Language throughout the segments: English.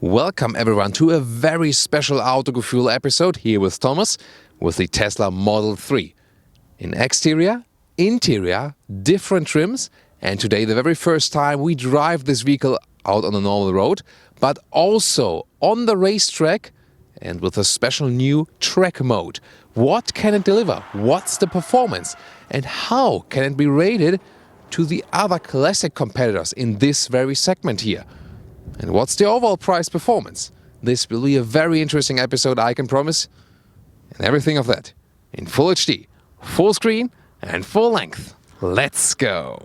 Welcome everyone to a very special Autogefuehl episode here with Thomas with the Tesla Model 3. In exterior, interior, different trims, and today the very first time we drive this vehicle out on a normal road, but also on the racetrack and with a special new track mode. What can it deliver? What's the performance? And how can it be rated to the other classic competitors in this very segment here? And what's the overall price performance? This will be a very interesting episode, I can promise. And everything of that in full HD, full screen and full length. Let's go!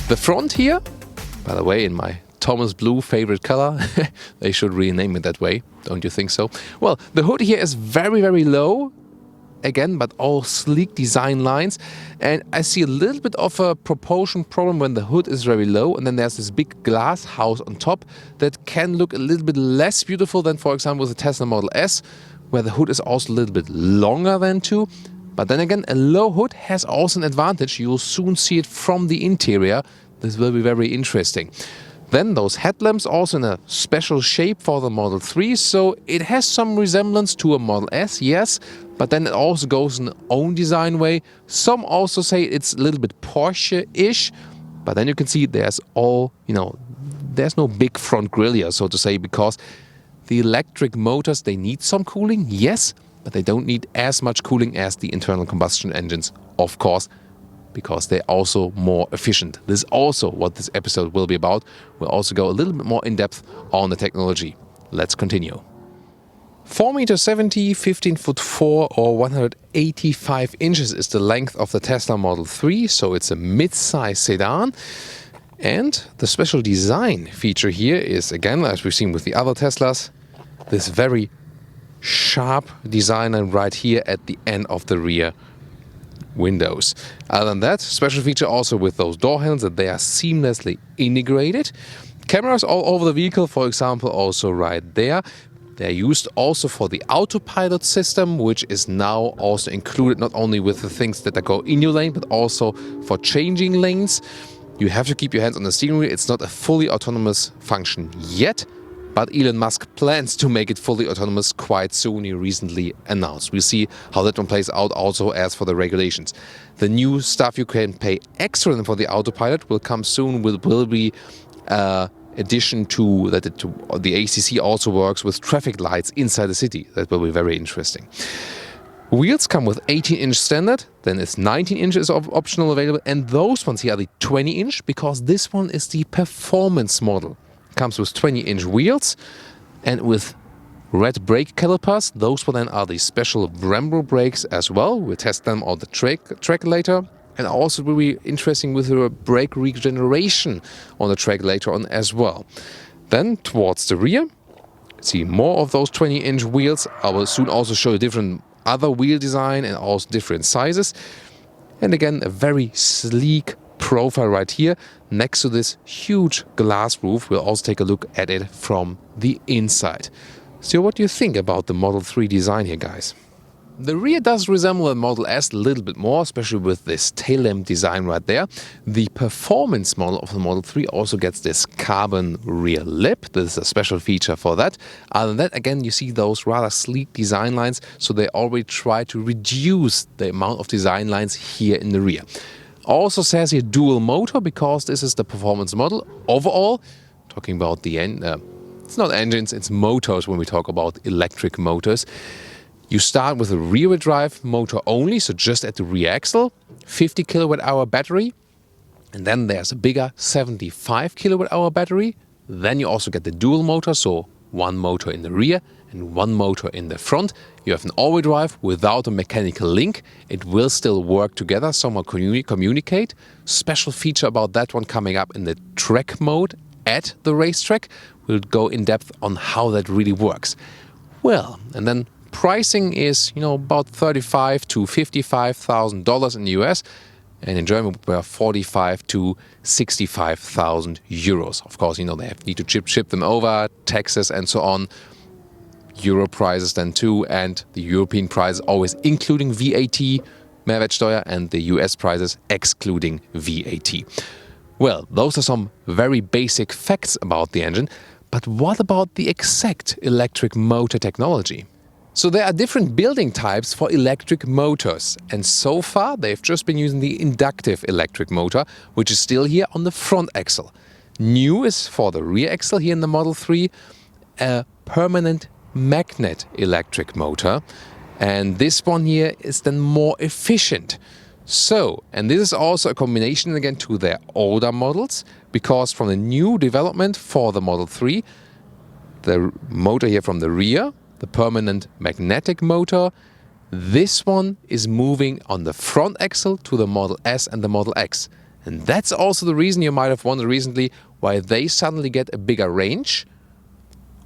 The front here, by the way, in my Thomas Blue favorite color, they should rename it that way, don't you think so? Well, the hood here is very, very low, again, but all sleek design lines. And I see a little bit of a proportion problem when the hood is very low and then there's this big glass house on top that can look a little bit less beautiful than, for example, with the Tesla Model S, where the hood is also a little bit longer than too. But then again, a low hood has also an advantage. You'll soon see it from the interior. This will be very interesting. Then those headlamps also in a special shape for the Model 3. So it has some resemblance to a Model S, yes. But then it also goes in its own design way. Some also say it's a little bit Porsche-ish. But then you can see there's there's no big front grille here, so to say, because the electric motors, they need some cooling, yes. But they don't need as much cooling as the internal combustion engines, of course, because they're also more efficient. This is also what this episode will be about. We'll also go a little bit more in depth on the technology. Let's continue. 4.70 m, 15'4" or 185 inches is the length of the Tesla Model 3, so it's a mid-size sedan. And the special design feature here is, again, as we've seen with the other Teslas, this very sharp design line right here at the end of the rear windows. Other than that, special feature also with those door handles that they are seamlessly integrated. Cameras all over the vehicle, for example, also right there. They're used also for the autopilot system, which is now also included not only with the things that go in your lane, but also for changing lanes. You have to keep your hands on the steering wheel. It's not a fully autonomous function yet. But Elon Musk plans to make it fully autonomous quite soon, he recently announced. We'll see how that one plays out also as for the regulations. The new stuff you can pay extra for the autopilot will come soon, will be addition to that the ACC also works with traffic lights inside the city. That will be very interesting. Wheels come with 18-inch standard, then it's 19 inches of optional available, and those ones here are the 20-inch because this one is the performance model. Comes with 20-inch wheels and with red brake calipers. Those then are the special Brembo brakes as well. We'll test them on the track later. And also will be interesting with the brake regeneration on the track later on as well. Then towards the rear, see more of those 20-inch wheels. I will soon also show you different other wheel design and also different sizes. And again, a very sleek profile right here next to this huge glass roof. We'll also take a look at it from the inside. So what do you think about the Model 3 design here, guys? The rear does resemble a Model S a little bit more, especially with this tail lamp design right there. The performance model of the Model 3 also gets this carbon rear lip. This is a special feature for that. Other than that, again, you see those rather sleek design lines, so they already try to reduce the amount of design lines here in the rear. Also says here dual motor because this is the performance model. Overall, talking about the end. It's not engines, it's motors when we talk about electric motors. You start with a rear-wheel drive motor only, so just at the rear axle, 50 kilowatt hour battery. And then there's a bigger 75 kilowatt hour battery. Then you also get the dual motor, so one motor in the rear and one motor in the front. You have an all-wheel drive without a mechanical link. It will still work together, somehow communicate. Special feature about that one coming up in the track mode at the racetrack. We'll go in depth on how that really works. Well, and then pricing is, about $35,000 to $55,000 in the US, and in Germany we're 45,000 to 65,000 euros. Of course, they need to ship them over, taxes and so on. Euro prices then too, and the European price always including VAT, Mehrwertsteuer, and the US prices excluding VAT. Well, those are some very basic facts about the engine, but what about the exact electric motor technology? So there are different building types for electric motors, and so far they've just been using the inductive electric motor, which is still here on the front axle. New is for the rear axle here in the Model 3, a permanent magnet electric motor, and this one here is then more efficient. So, and this is also a combination again to their older models, because from the new development for the Model 3, the motor here from the rear, the permanent magnetic motor, this one is moving on the front axle to the Model S and the Model X. And that's also the reason you might have wondered recently why they suddenly get a bigger range,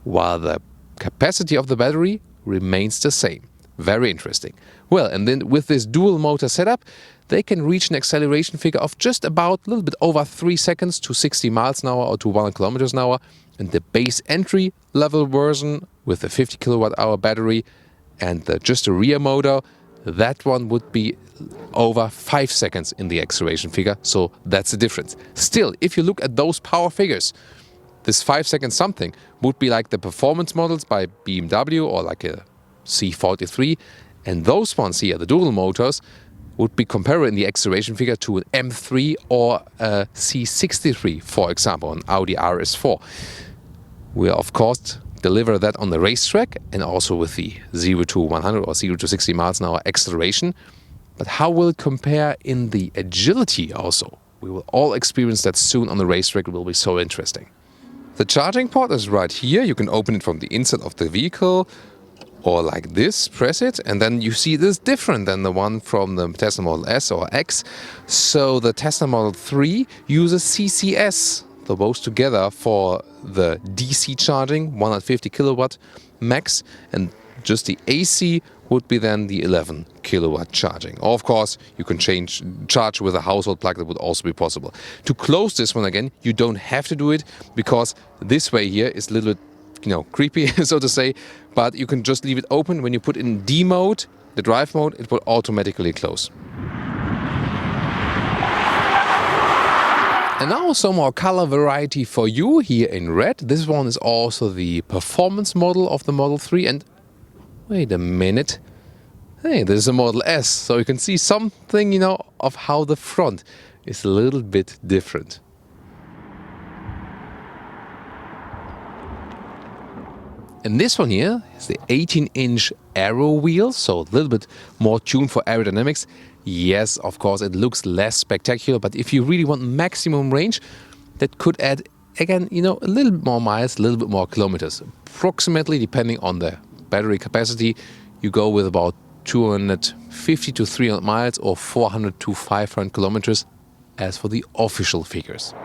while the capacity of the battery remains the same. Very interesting. Well, and then with this dual motor setup, they can reach an acceleration figure of just about a little bit over 3 seconds to 60 miles an hour or to 1 kilometers an hour. And the base entry level version with the 50 kilowatt hour battery and just a rear motor, that one would be over 5 seconds in the acceleration figure. So that's the difference. Still, if you look at those power figures, this 5 seconds something would be like the performance models by BMW or like a C43. And those ones here, the dual motors, would be comparable in the acceleration figure to an M3 or a C63, for example, an Audi RS4. We'll, of course, deliver that on the racetrack and also with the 0 to 100 or 0 to 60 miles an hour acceleration. But how will it compare in the agility also? We will all experience that soon on the racetrack. It will be so interesting. The charging port is right here. You can open it from the inside of the vehicle or like this, press it, and then you see this different than the one from the Tesla Model S or X. So the Tesla Model 3 uses CCS, the both together for the DC charging, 150 kilowatt max, and just the AC would be then the 11 kilowatt charging. Or of course, you can charge with a household plug, that would also be possible. To close this one again, you don't have to do it, because this way here is a little bit creepy, so to say, but you can just leave it open. When you put in D mode, the drive mode, it will automatically close. And now some more color variety for you here in red. This one is also the performance model of the Model 3. And wait a minute. Hey, this is a Model S. So you can see something, of how the front is a little bit different. And this one here is the 18-inch aero wheel, so a little bit more tuned for aerodynamics. Yes, of course, it looks less spectacular, but if you really want maximum range, that could add, again, a little bit more miles, a little bit more kilometers. Approximately, depending on the battery capacity, you go with about 250 to 300 miles or 400 to 500 kilometers as for the official figures.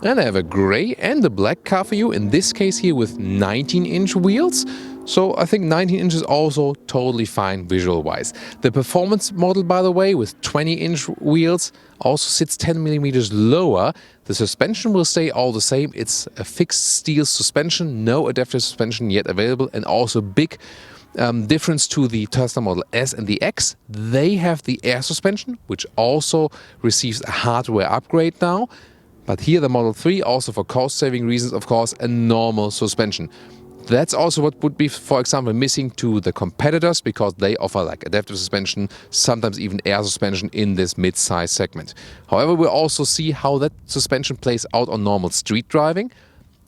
And I have a grey and a black car for you, in this case here with 19-inch wheels. So I think 19 inches is also totally fine visual-wise. The performance model, by the way, with 20-inch wheels also sits 10 millimeters lower. The suspension will stay all the same. It's a fixed steel suspension, no adaptive suspension yet available, and also big difference to the Tesla Model S and the X. They have the air suspension, which also receives a hardware upgrade now. But here the Model 3, also for cost-saving reasons, of course, a normal suspension. That's also what would be, for example, missing to the competitors, because they offer like adaptive suspension, sometimes even air suspension in this mid-size segment. However, we'll also see how that suspension plays out on normal street driving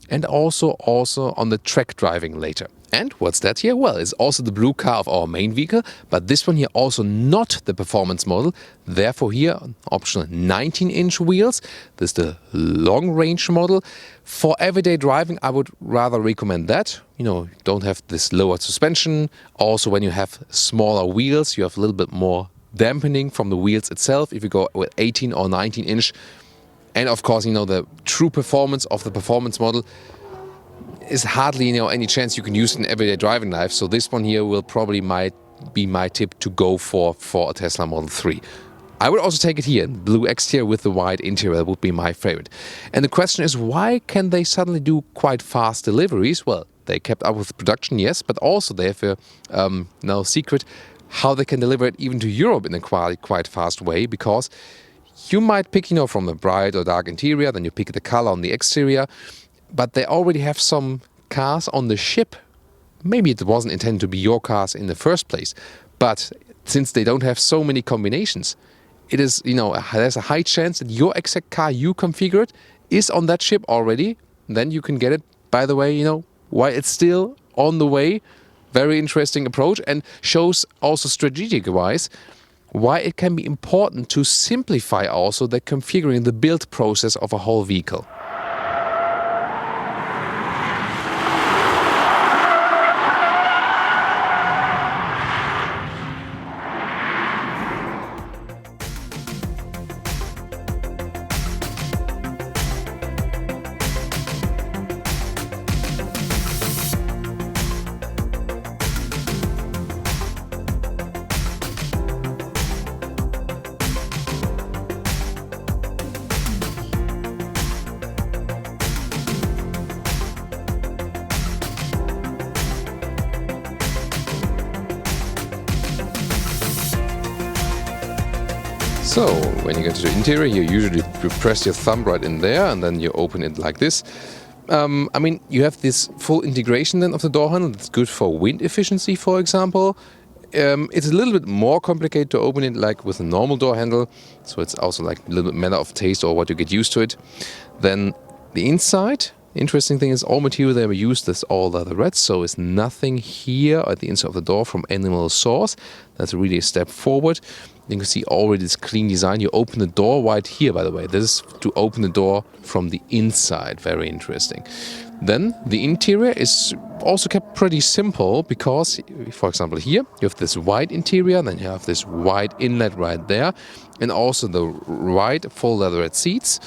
and also on the track driving later. And what's that here? Well, it's also the blue car of our main vehicle, but this one here also not the performance model. Therefore here, optional 19-inch wheels. This is the long-range model. For everyday driving, I would rather recommend that. You know, don't have this lowered suspension. Also, when you have smaller wheels, you have a little bit more dampening from the wheels itself if you go with 18 or 19-inch. And of course, you know, the true performance of the performance model is hardly, you know, any chance you can use in everyday driving life. So this one here will probably might be my tip to go for a Tesla Model 3. I would also take it here, blue exterior with the white interior would be my favorite. And the question is, why can they suddenly do quite fast deliveries? Well, they kept up with production, yes, but also they have a no secret how they can deliver it even to Europe in a quite fast way, because you might pick, you know, from a bright or dark interior, then you pick the color on the exterior, but they already have some cars on the ship. Maybe it wasn't intended to be your cars in the first place, but since they don't have so many combinations, it is, you know, there's a high chance that your exact car you configured is on that ship already. Then you can get it, by the way, you know, while it's still on the way. Very interesting approach, and shows also strategic-wise why it can be important to simplify also the configuring the build process of a whole vehicle. So, when you get to the interior, you usually press your thumb right in there and then you open it like this. I mean, you have this full integration then of the door handle. That's good for wind efficiency, for example. It's a little bit more complicated to open it like with a normal door handle. So it's also like a little bit matter of taste or what you get used to it. Then the inside, interesting thing is all material they were used is all leather red. So it's nothing here at the inside of the door from animal source. That's really a step forward. You can see already this clean design. You open the door right here, by the way. This is to open the door from the inside. Very interesting. Then the interior is also kept pretty simple because, for example, here you have this white interior, then you have this white inlet right there, and also the white full leatherette seats.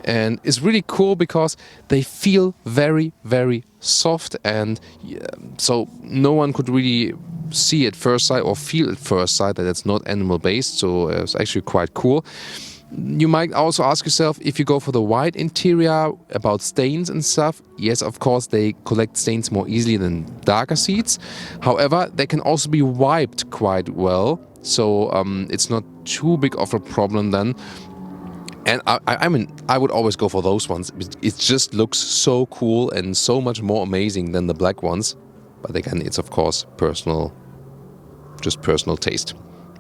And it's really cool because they feel very, very soft, and so no one could really see at first sight or feel at first sight that it's not animal based. So it's actually quite cool. You might also ask yourself, if you go for the white interior, about stains and stuff. Yes, of course, they collect stains more easily than darker seats. However, they can also be wiped quite well, so it's not too big of a problem then. And I mean, I would always go for those ones. It just looks so cool and so much more amazing than the black ones. But again, it's of course personal taste.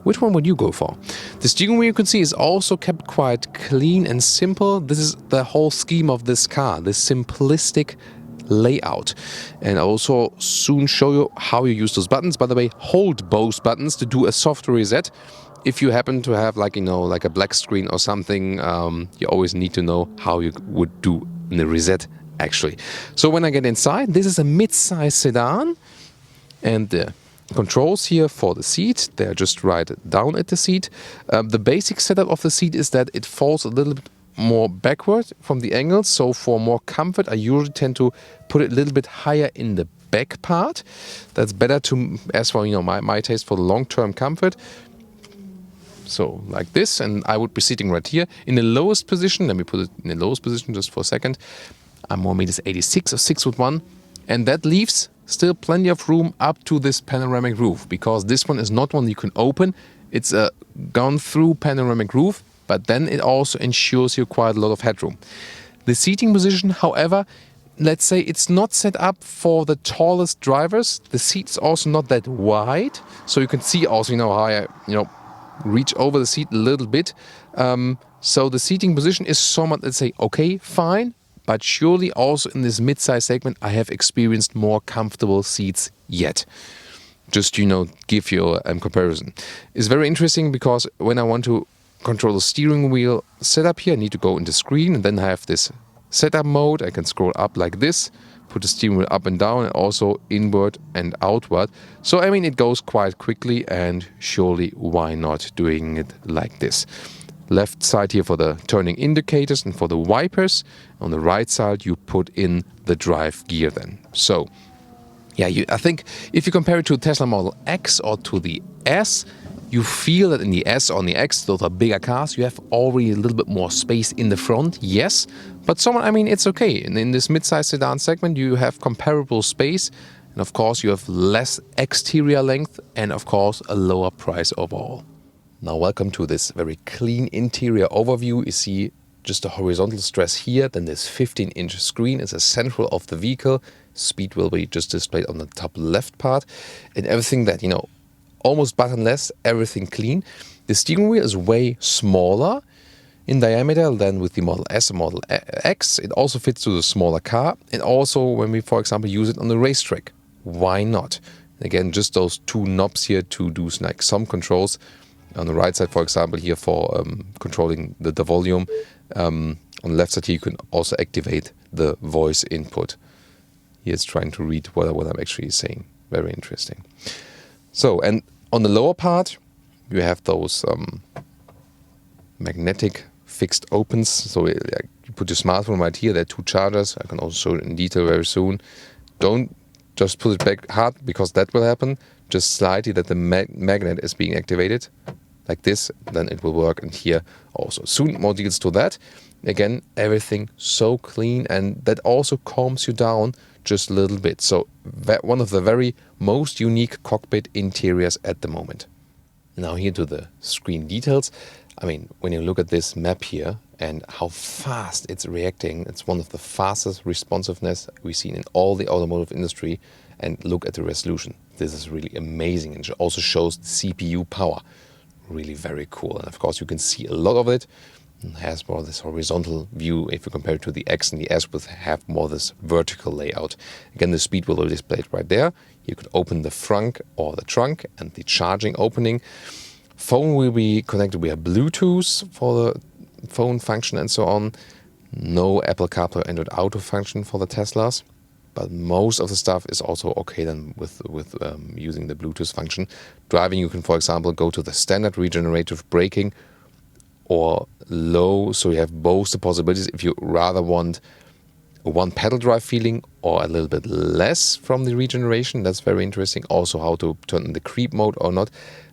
Which one would you go for? The steering wheel, you can see, is also kept quite clean and simple. This is the whole scheme of this car, this simplistic layout. And I'll also soon show you how you use those buttons. By the way, hold both buttons to do a soft reset. If you happen to have like, you know, like a black screen or something, you always need to know how you would do the reset actually. So when I get inside, this is a mid-size sedan, and the controls here for the seat, they're just right down at the seat. The basic setup of the seat is that it falls a little bit more backward from the angle, so for more comfort I usually tend to put it a little bit higher in the back part. That's better to, as for, you know, my taste for the long-term comfort. So like this, and I would be sitting right here in the lowest position. Let me put it in the lowest position just for a second. I'm more meters 86 or 6'1", and that leaves still plenty of room up to this panoramic roof, because this one is not one you can open. It's a gone through panoramic roof, but then it also ensures you quite a lot of headroom. The seating position, however, let's say it's not set up for the tallest drivers. The seat's also not that wide, so you can see also, how I, reach over the seat a little bit. So the seating position is somewhat, let's say, okay, fine, but surely also in this mid-size segment, I have experienced more comfortable seats yet. Just, give you a comparison. It's very interesting because when I want to control the steering wheel setup here, I need to go into screen and then I have this setup mode. I can scroll up like this, put the steering wheel up and down, and also inward and outward. So, it goes quite quickly, and surely why not doing it like this? Left side here for the turning indicators and for the wipers. On the right side, you put in the drive gear then. So, I think if you compare it to Tesla Model X or to the S, you feel that in the S or on the X, those are bigger cars, you have already a little bit more space in the front, yes. But it's okay. And in this mid-size sedan segment, you have comparable space. And of course, you have less exterior length and of course, a lower price overall. Now, welcome to this very clean interior overview. You see just a horizontal stress here, then this 15-inch screen is the central of the vehicle. Speed will be just displayed on the top left part. And everything that, almost buttonless, everything clean. The steering wheel is way smaller in diameter than with the Model S and Model X. It also fits to the smaller car. And also when we, for example, use it on the racetrack, why not? Again, just those two knobs here to do like some controls. On the right side, for example, here for controlling the volume. On the left side here, you can also activate the voice input. Here it's trying to read what I'm actually saying. Very interesting. So, and on the lower part, you have those magnetic fixed opens. So you put your smartphone right here. There are two chargers. I can also show it in detail very soon. Don't just put it back hard because that will happen. Just slightly that the magnet is being activated like this. Then it will work. And here also. Soon more details to that. Again, everything so clean, and that also calms you down just a little bit. So one of the very most unique cockpit interiors at the moment. Now here to the screen details. When you look at this map here and how fast it's reacting, it's one of the fastest responsiveness we've seen in all the automotive industry. And look at the resolution. This is really amazing, and it also shows the CPU power. Really very cool. And of course you can see a lot of it. It has more this horizontal view if you compare it to the X and the S, will have more this vertical layout. Again, the speed will be displayed right there. You could open the front or the trunk and the charging opening. Phone will be connected. We have Bluetooth for the phone function and so on. No Apple CarPlay or Android Auto function for the Teslas. But most of the stuff is also okay then with using the Bluetooth function. Driving, you can, for example, go to the standard regenerative braking or low, so you have both the possibilities if you rather want a one pedal drive feeling or a little bit less from the regeneration. That's very interesting. Also how to turn in the creep mode or not.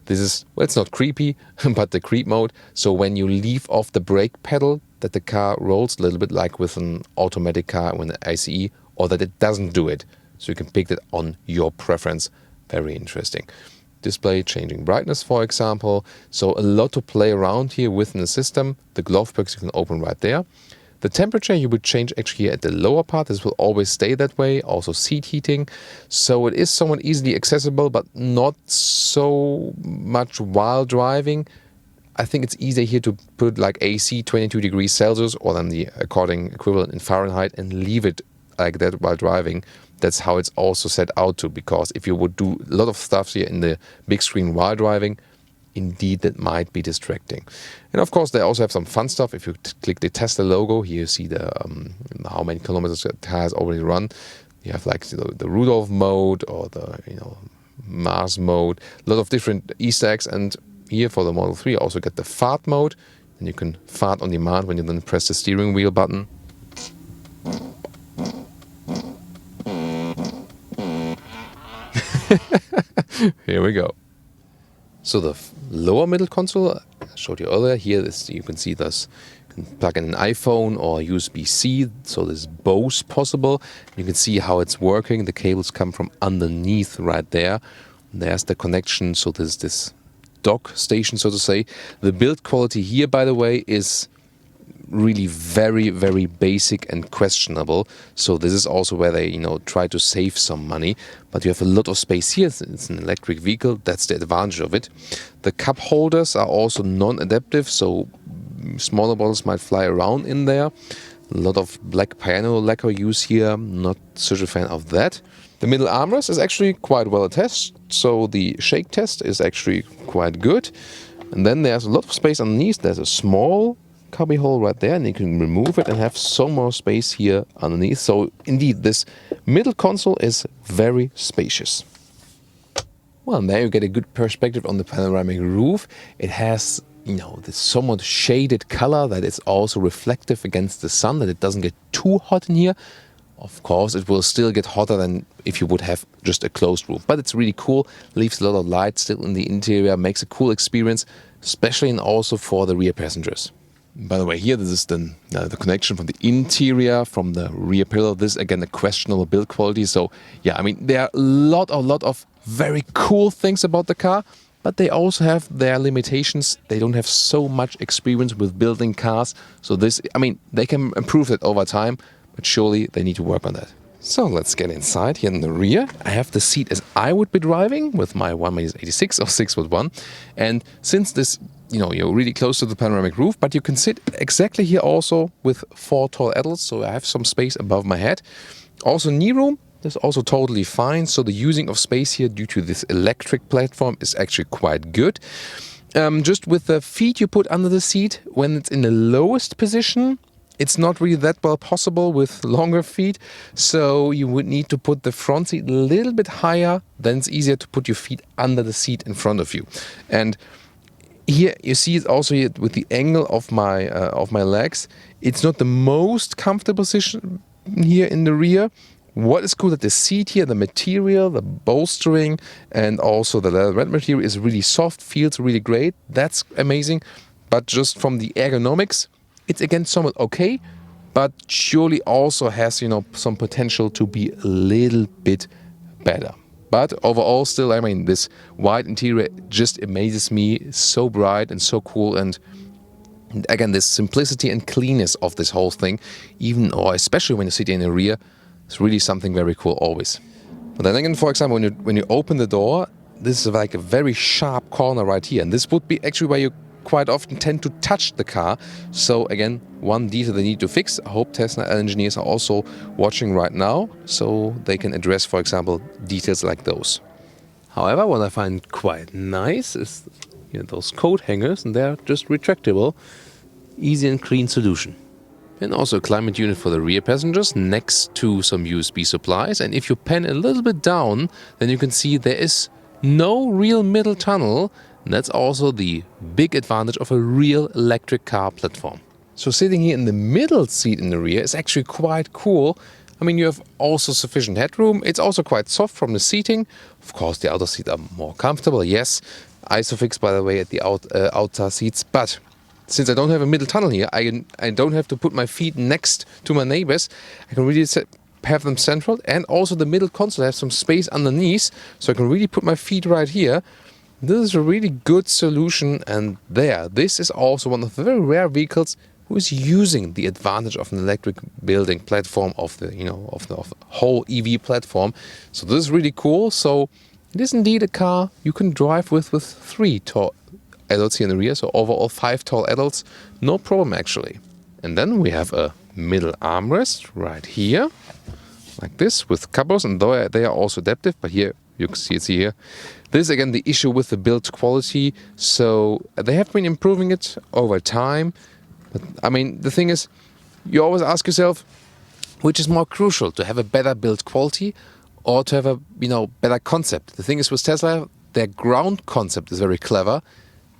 This is, well, it's not creepy, but the creep mode. So when you leave off the brake pedal, that the car rolls a little bit like with an automatic car with an ICE, or that it doesn't do it. So you can pick that on your preference. Very interesting. Display changing brightness, for example. So a lot to play around here within the system. The glove box you can open right there. The temperature you would change actually at the lower part. This will always stay that way. Also seat heating. So it is somewhat easily accessible, but not so much while driving. I think it's easier here to put like AC 22 degrees Celsius or then the according equivalent in Fahrenheit and leave it like that while driving. That's how it's also set out to, because if you would do a lot of stuff here in the big screen while driving, indeed that might be distracting. And of course they also have some fun stuff. If you click the Tesla logo, here you see the how many kilometers the car has already run. You have like the Rudolph mode or the Mars mode, a lot of different Easter eggs. And here for the Model 3 also get the fart mode, and you can fart on demand when you then press the steering wheel button. Here we go. So the lower middle console, I showed you earlier, here you can see this. You can plug in an iPhone or USB-C, so there's both possible. You can see how it's working. The cables come from underneath right there. There's the connection, so there's this dock station, so to say. The build quality here, by the way, is really very, very basic and questionable. So this is also where they, try to save some money. But you have a lot of space here. It's an electric vehicle. That's the advantage of it. The cup holders are also non-adaptive, so smaller bottles might fly around in there. A lot of black piano lacquer use here. Not such a fan of that. The middle armrest is actually quite well attached, so the shake test is actually quite good. And then there's a lot of space underneath. There's a small cubby hole right there, and you can remove it and have some more space here underneath. So indeed, this middle console is very spacious. Well, there you get a good perspective on the panoramic roof. It has, this somewhat shaded color that is also reflective against the sun, that it doesn't get too hot in here. Of course, it will still get hotter than if you would have just a closed roof. But it's really cool, leaves a lot of light still in the interior, makes a cool experience, especially and also for the rear passengers. By the way, here this is the connection from the interior, from the rear pillar. This again a questionable build quality. So yeah, there are a lot of very cool things about the car, but they also have their limitations. They don't have so much experience with building cars. So this, they can improve it over time, but surely they need to work on that. So let's get inside. Here in the rear, I have the seat as I would be driving with my 1m86 or 6'1". And since this, you're really close to the panoramic roof, but you can sit exactly here also with 4 tall adults. So I have some space above my head. Also knee room, that's also totally fine. So the using of space here due to this electric platform is actually quite good. Just with the feet you put under the seat, when it's in the lowest position, it's not really that well possible with longer feet, so you would need to put the front seat a little bit higher. Then it's easier to put your feet under the seat in front of you. And here you see it also here with the angle of my legs. It's not the most comfortable position here in the rear. What is cool that the seat here, the material, the bolstering, and also the leather red material is really soft, feels really great. That's amazing. But just from the ergonomics, it's again somewhat okay, but surely also has, some potential to be a little bit better. But overall still, this white interior just amazes me. It's so bright and so cool. And again, this simplicity and cleanness of this whole thing, even or especially when you sit in the rear, is really something very cool always. But then again, for example, when you open the door, this is like a very sharp corner right here. And this would be actually where you quite often tend to touch the car. So again, one detail they need to fix. I hope Tesla engineers are also watching right now, so they can address, for example, details like those. However, what I find quite nice is those coat hangers, and they're just retractable. Easy and clean solution. And also a climate unit for the rear passengers next to some USB supplies. And if you pan a little bit down, then you can see there is no real middle tunnel. And that's also the big advantage of a real electric car platform. So sitting here in the middle seat in the rear is actually quite cool. You have also sufficient headroom. It's also quite soft from the seating. Of course, the outer seats are more comfortable. Yes, Isofix, by the way, at the outer seats. But since I don't have a middle tunnel here, I don't have to put my feet next to my neighbors. I can really have them central. And also the middle console has some space underneath. So I can really put my feet right here. This is a really good solution, and this is also one of the very rare vehicles who is using the advantage of an electric building platform of the whole EV platform. So this is really cool. So it is indeed a car you can drive with 3 tall adults here in the rear. So overall 5 tall adults, no problem actually. And then we have a middle armrest right here, like this with cupboards, and they are also adaptive. But here you can see here. This is again the issue with the build quality. So they have been improving it over time. But the thing is, you always ask yourself, which is more crucial, to have a better build quality or to have a better concept? The thing is with Tesla, their ground concept is very clever.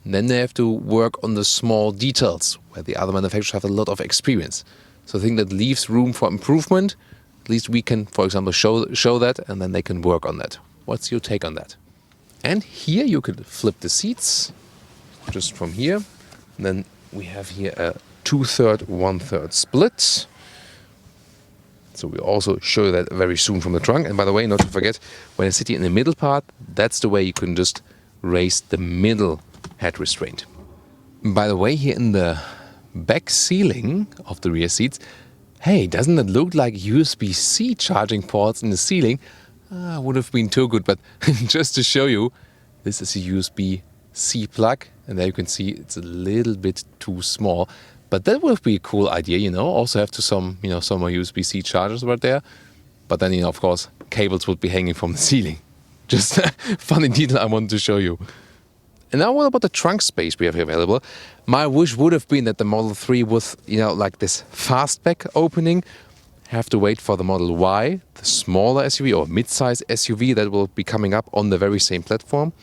And then they have to work on the small details where the other manufacturers have a lot of experience. So I think that leaves room for improvement. At least we can, for example, show that, and then they can work on that. What's your take on that? And here you could flip the seats just from here. And then we have here a 2/3, 1/3 split. So we'll also show that very soon from the trunk. And by the way, not to forget, when I sit here in the middle part, that's the way you can just raise the middle head restraint. By the way, here in the back ceiling of the rear seats. Hey, doesn't it look like USB-C charging ports in the ceiling? Would have been too good, but just to show you, this is a USB-C plug, and there you can see it's a little bit too small. But that would be a cool idea, Also have some more USB-C chargers right there. But then, of course, cables would be hanging from the ceiling. Just a funny detail I wanted to show you. And now what about the trunk space we have here available? My wish would have been that the Model 3 was, like this fastback opening. Have to wait for the Model Y, the smaller SUV or mid-size SUV that will be coming up on the very same platform.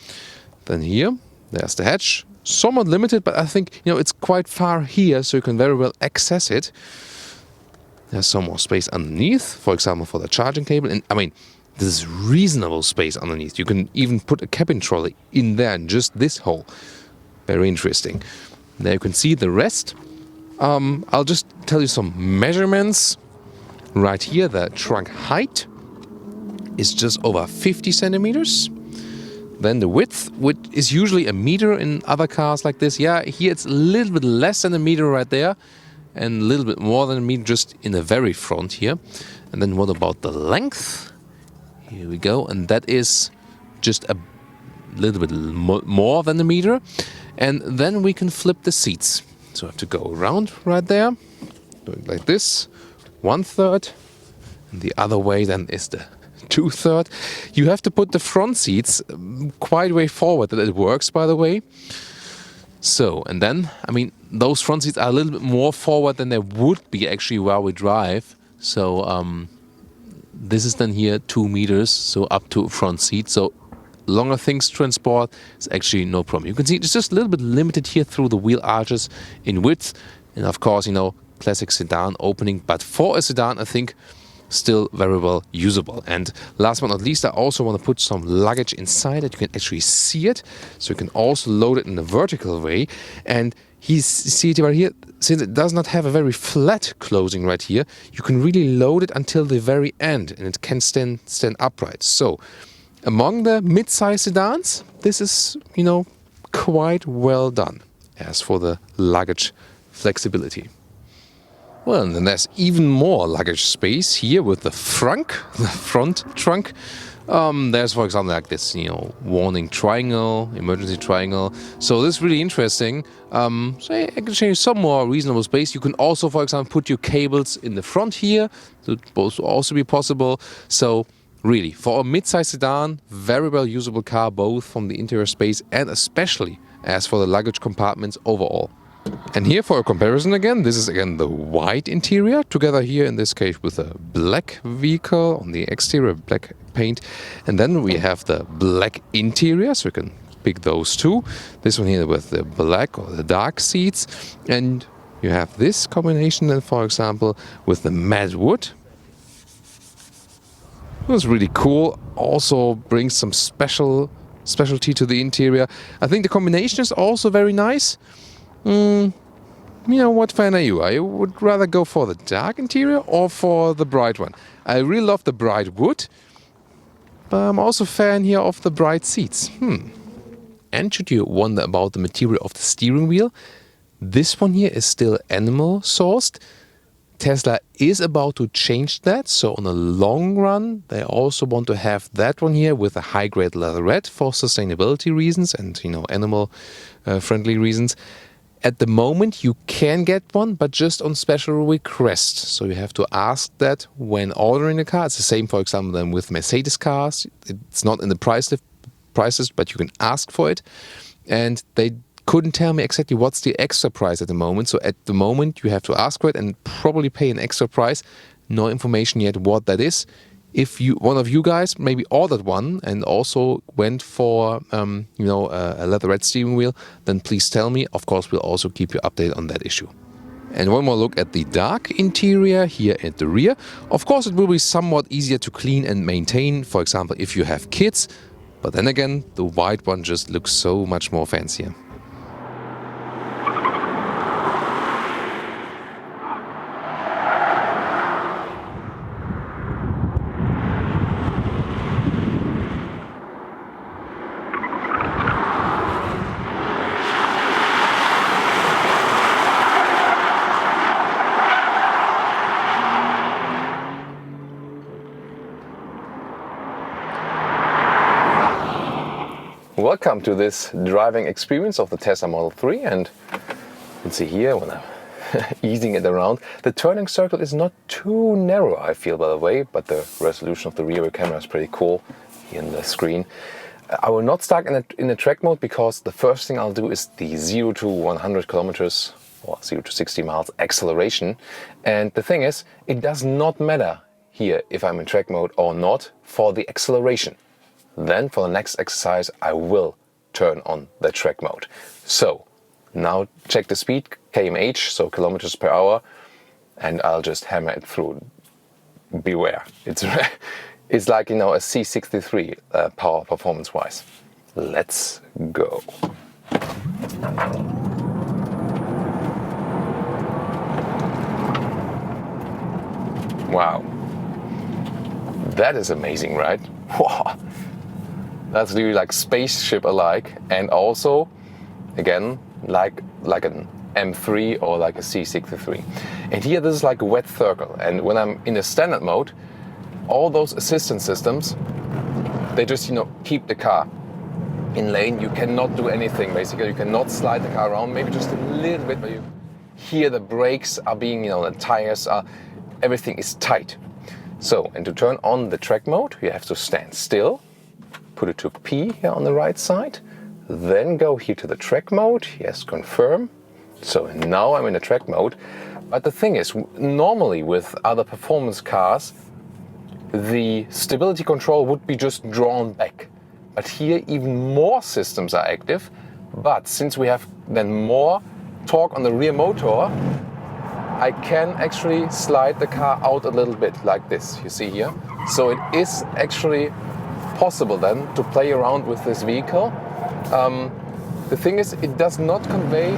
Then here, there's the hatch. Somewhat limited, but I think, it's quite far here, so you can very well access it. There's some more space underneath, for example, for the charging cable. And this is reasonable space underneath. You can even put a cabin trolley in there in just this hole. Very interesting. There you can see the rest. I'll just tell you some measurements. Right here, the trunk height is just over 50 centimeters. Then the width, which is usually a meter in other cars like this. Yeah, here it's a little bit less than a meter right there. And a little bit more than a meter just in the very front here. And then what about the length? Here we go. And that is just a little bit more than a meter. And then we can flip the seats. So I have to go around right there. Do it like this. 1/3. And the other way then is the 2/3. You have to put the front seats quite way forward that it works, by the way. So, and then, those front seats are a little bit more forward than they would be actually while we drive. So, this is then here 2 meters, so up to front seat. So, longer things to transport is actually no problem. You can see it's just a little bit limited here through the wheel arches in width. And of course, classic sedan opening. But for a sedan, I think still very well usable. And last but not least, I also want to put some luggage inside that you can actually see it. So you can also load it in a vertical way. And see it right here, since it does not have a very flat closing right here, you can really load it until the very end and it can stand upright. So among the mid-size sedans, this is, quite well done as for the luggage flexibility. Well, and then there's even more luggage space here with the front trunk. There's, for example, like this, warning triangle, emergency triangle. So this is really interesting. So I can show you some more reasonable space. You can also, for example, put your cables in the front here. So it will also be possible. So really, for a mid-size sedan, very well usable car, both from the interior space and especially as for the luggage compartments overall. And here for a comparison again, this is again the white interior, together here in this case with a black vehicle on the exterior, black paint. And then we have the black interior, so you can pick those two. This one here with the black or the dark seats. And you have this combination then, for example, with the matte wood. It's really cool, also brings some specialty to the interior. I think the combination is also very nice. What fan are you? I would rather go for the dark interior or for the bright one. I really love the bright wood, but I'm also a fan here of the bright seats. And should you wonder about the material of the steering wheel, this one here is still animal sourced. Tesla is about to change that, so on the long run they also want to have that one here with a high-grade leatherette for sustainability reasons and animal friendly reasons. At the moment you can get one, but just on special request. So you have to ask that when ordering a car. It's the same, for example, than with Mercedes cars. It's not in the prices, but you can ask for it. And they couldn't tell me exactly what's the extra price at the moment. So at the moment you have to ask for it and probably pay an extra price. No information yet what that is. If one of you guys maybe ordered one and also went for a leatherette steering wheel, then please tell me. Of course, we'll also keep you updated on that issue. And one more look at the dark interior here at the rear. Of course, it will be somewhat easier to clean and maintain, for example, if you have kids. But then again, the white one just looks so much more fancier. Welcome to this driving experience of the Tesla Model 3, and you can see here when I'm easing it around, the turning circle is not too narrow, I feel, by the way, but the resolution of the rear view camera is pretty cool here in the screen. I will not start in the track mode because the first thing I'll do is the 0 to 100 kilometers or 0 to 60 miles acceleration. And the thing is, it does not matter here if I'm in track mode or not for the acceleration. Then for the next exercise, I will turn on the track mode. So now check the speed, kmh, so kilometers per hour, and I'll just hammer it through. Beware, it's like, you know, a C63 power performance wise. Let's go. Wow, that is amazing, right? Wow. That's really like spaceship alike, and also, again, like an M3 or like a C63. And here this is like a wet circle, and when I'm in the standard mode, all those assistance systems, they just, you know, keep the car in lane. You cannot do anything, basically. You cannot slide the car around, maybe just a little bit, but you hear the brakes are being, you know, the tires are, everything is tight. So, and to turn on the track mode, you have to stand still, put it to P here on the right side, then go here to the track mode, yes, confirm. So now I'm in the track mode. But the thing is, normally with other performance cars, the stability control would be just drawn back. But here even more systems are active. But since we have then more torque on the rear motor, I can actually slide the car out a little bit like this, you see here. So it is actually possible then to play around with this vehicle. The thing is, it does not convey,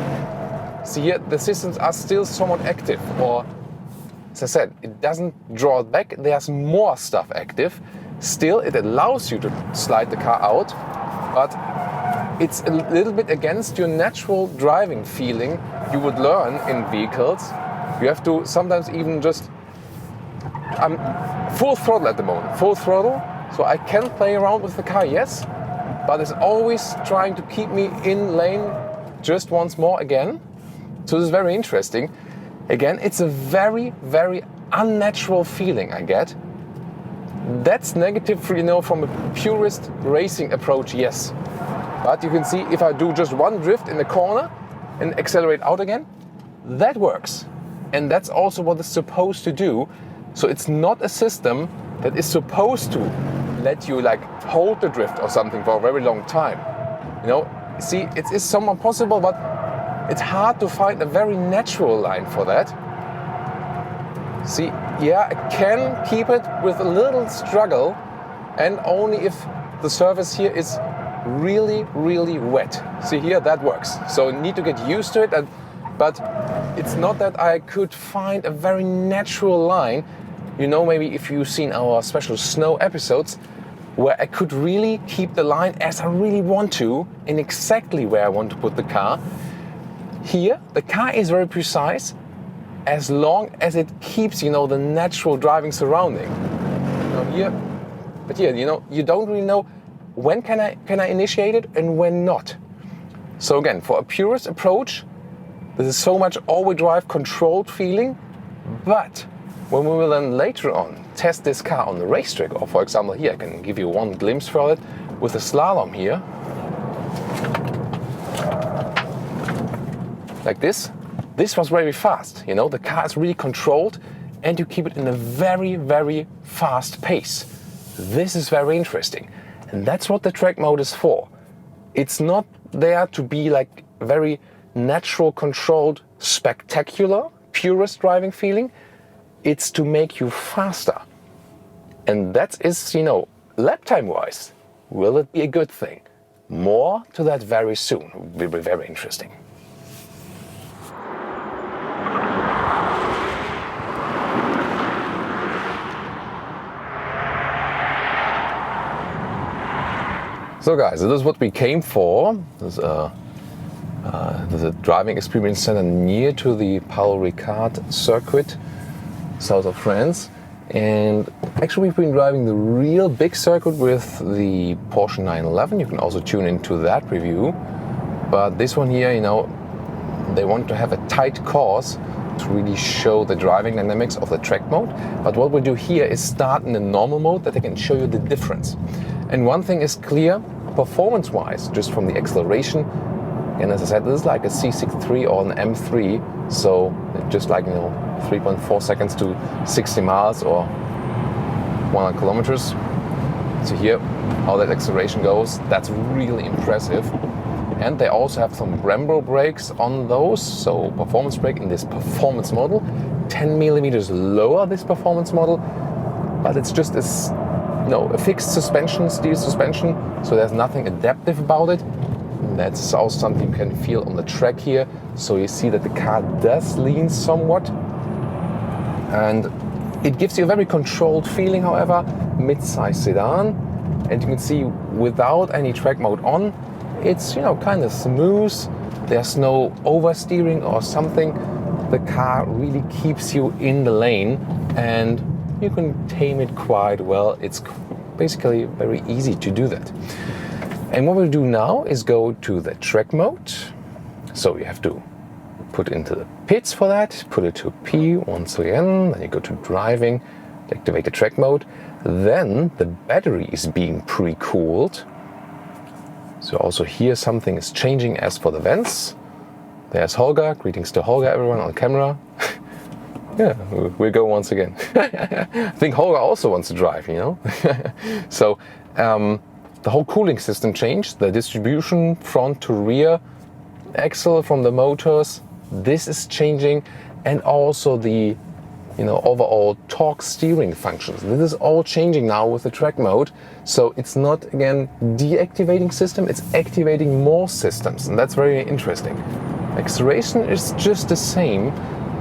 see here, the systems are still somewhat active, or as I said, it doesn't draw it back, there's more stuff active. Still, it allows you to slide the car out, but it's a little bit against your natural driving feeling you would learn in vehicles. You have to sometimes even just, I'm full throttle at the moment, full throttle, so I can play around with the car, yes, but it's always trying to keep me in lane just once more again. So this is very interesting. Again, it's a very, very unnatural feeling I get. That's negative, you know, from a purist racing approach, yes. But you can see if I do just one drift in the corner and accelerate out again, that works. And that's also what it's supposed to do. So it's not a system that is supposed to let you like hold the drift or something for a very long time. You know, see, it is somewhat possible, but it's hard to find a very natural line for that. See, yeah, I can keep it with a little struggle, and only if the surface here is really, really wet. See here, that works. So you need to get used to it, but it's not that I could find a very natural line. You know, maybe if you've seen our special snow episodes, where I could really keep the line as I really want to, and exactly where I want to put the car. Here, the car is very precise, as long as it keeps, you know, the natural driving surrounding. But here, you know, you don't really know when can I initiate it and when not. So again, for a purist approach, this is so much all-wheel drive controlled feeling, but when we will then later on test this car on the racetrack, or for example here, I can give you one glimpse for it with a slalom here. Like this. This was very fast, you know, the car is really controlled and you keep it in a very, very fast pace. This is very interesting. And that's what the track mode is for. It's not there to be like very natural, controlled, spectacular, purist driving feeling. It's to make you faster. And that is, you know, lap time wise, will it be a good thing? More to that very soon. It will be very interesting. So guys, this is what we came for. There's a driving experience center near to the Paul Ricard circuit, south of France. And actually we've been driving the real big circuit with the Porsche 911. You can also tune into that review. But this one here, you know, they want to have a tight course to really show the driving dynamics of the track mode. But what we'll do here is start in the normal mode that I can show you the difference. And one thing is clear, performance-wise, just from the acceleration, and as I said, this is like a C63 or an M3, so just like, you know, 3.4 seconds to 60 miles or 100 kilometers. So here, how that acceleration goes, that's really impressive. And they also have some Brembo brakes on those, so performance brake in this performance model, 10 millimeters lower this performance model, but it's just this, you know, a fixed suspension, steel suspension, so there's nothing adaptive about it. That's also something you can feel on the track here. So you see that the car does lean somewhat, and it gives you a very controlled feeling, however, mid-size sedan. And you can see without any track mode on, it's, you know, kind of smooth. There's no oversteering or something. The car really keeps you in the lane and you can tame it quite well. It's basically very easy to do that. And what we'll do now is go to the track mode. So you have to put into the pits for that, put it to P once again, then you go to driving, activate the track mode. Then the battery is being pre-cooled. So also here something is changing as for the vents. There's Holger, greetings to Holger everyone on camera. Yeah, we'll go once again. I think Holger also wants to drive, you know. So the whole cooling system changed, the distribution front to rear, axle from the motors, this is changing, and also the, you know, overall torque steering functions. This is all changing now with the track mode. So it's not, again, deactivating system, it's activating more systems, and that's very interesting. Acceleration is just the same,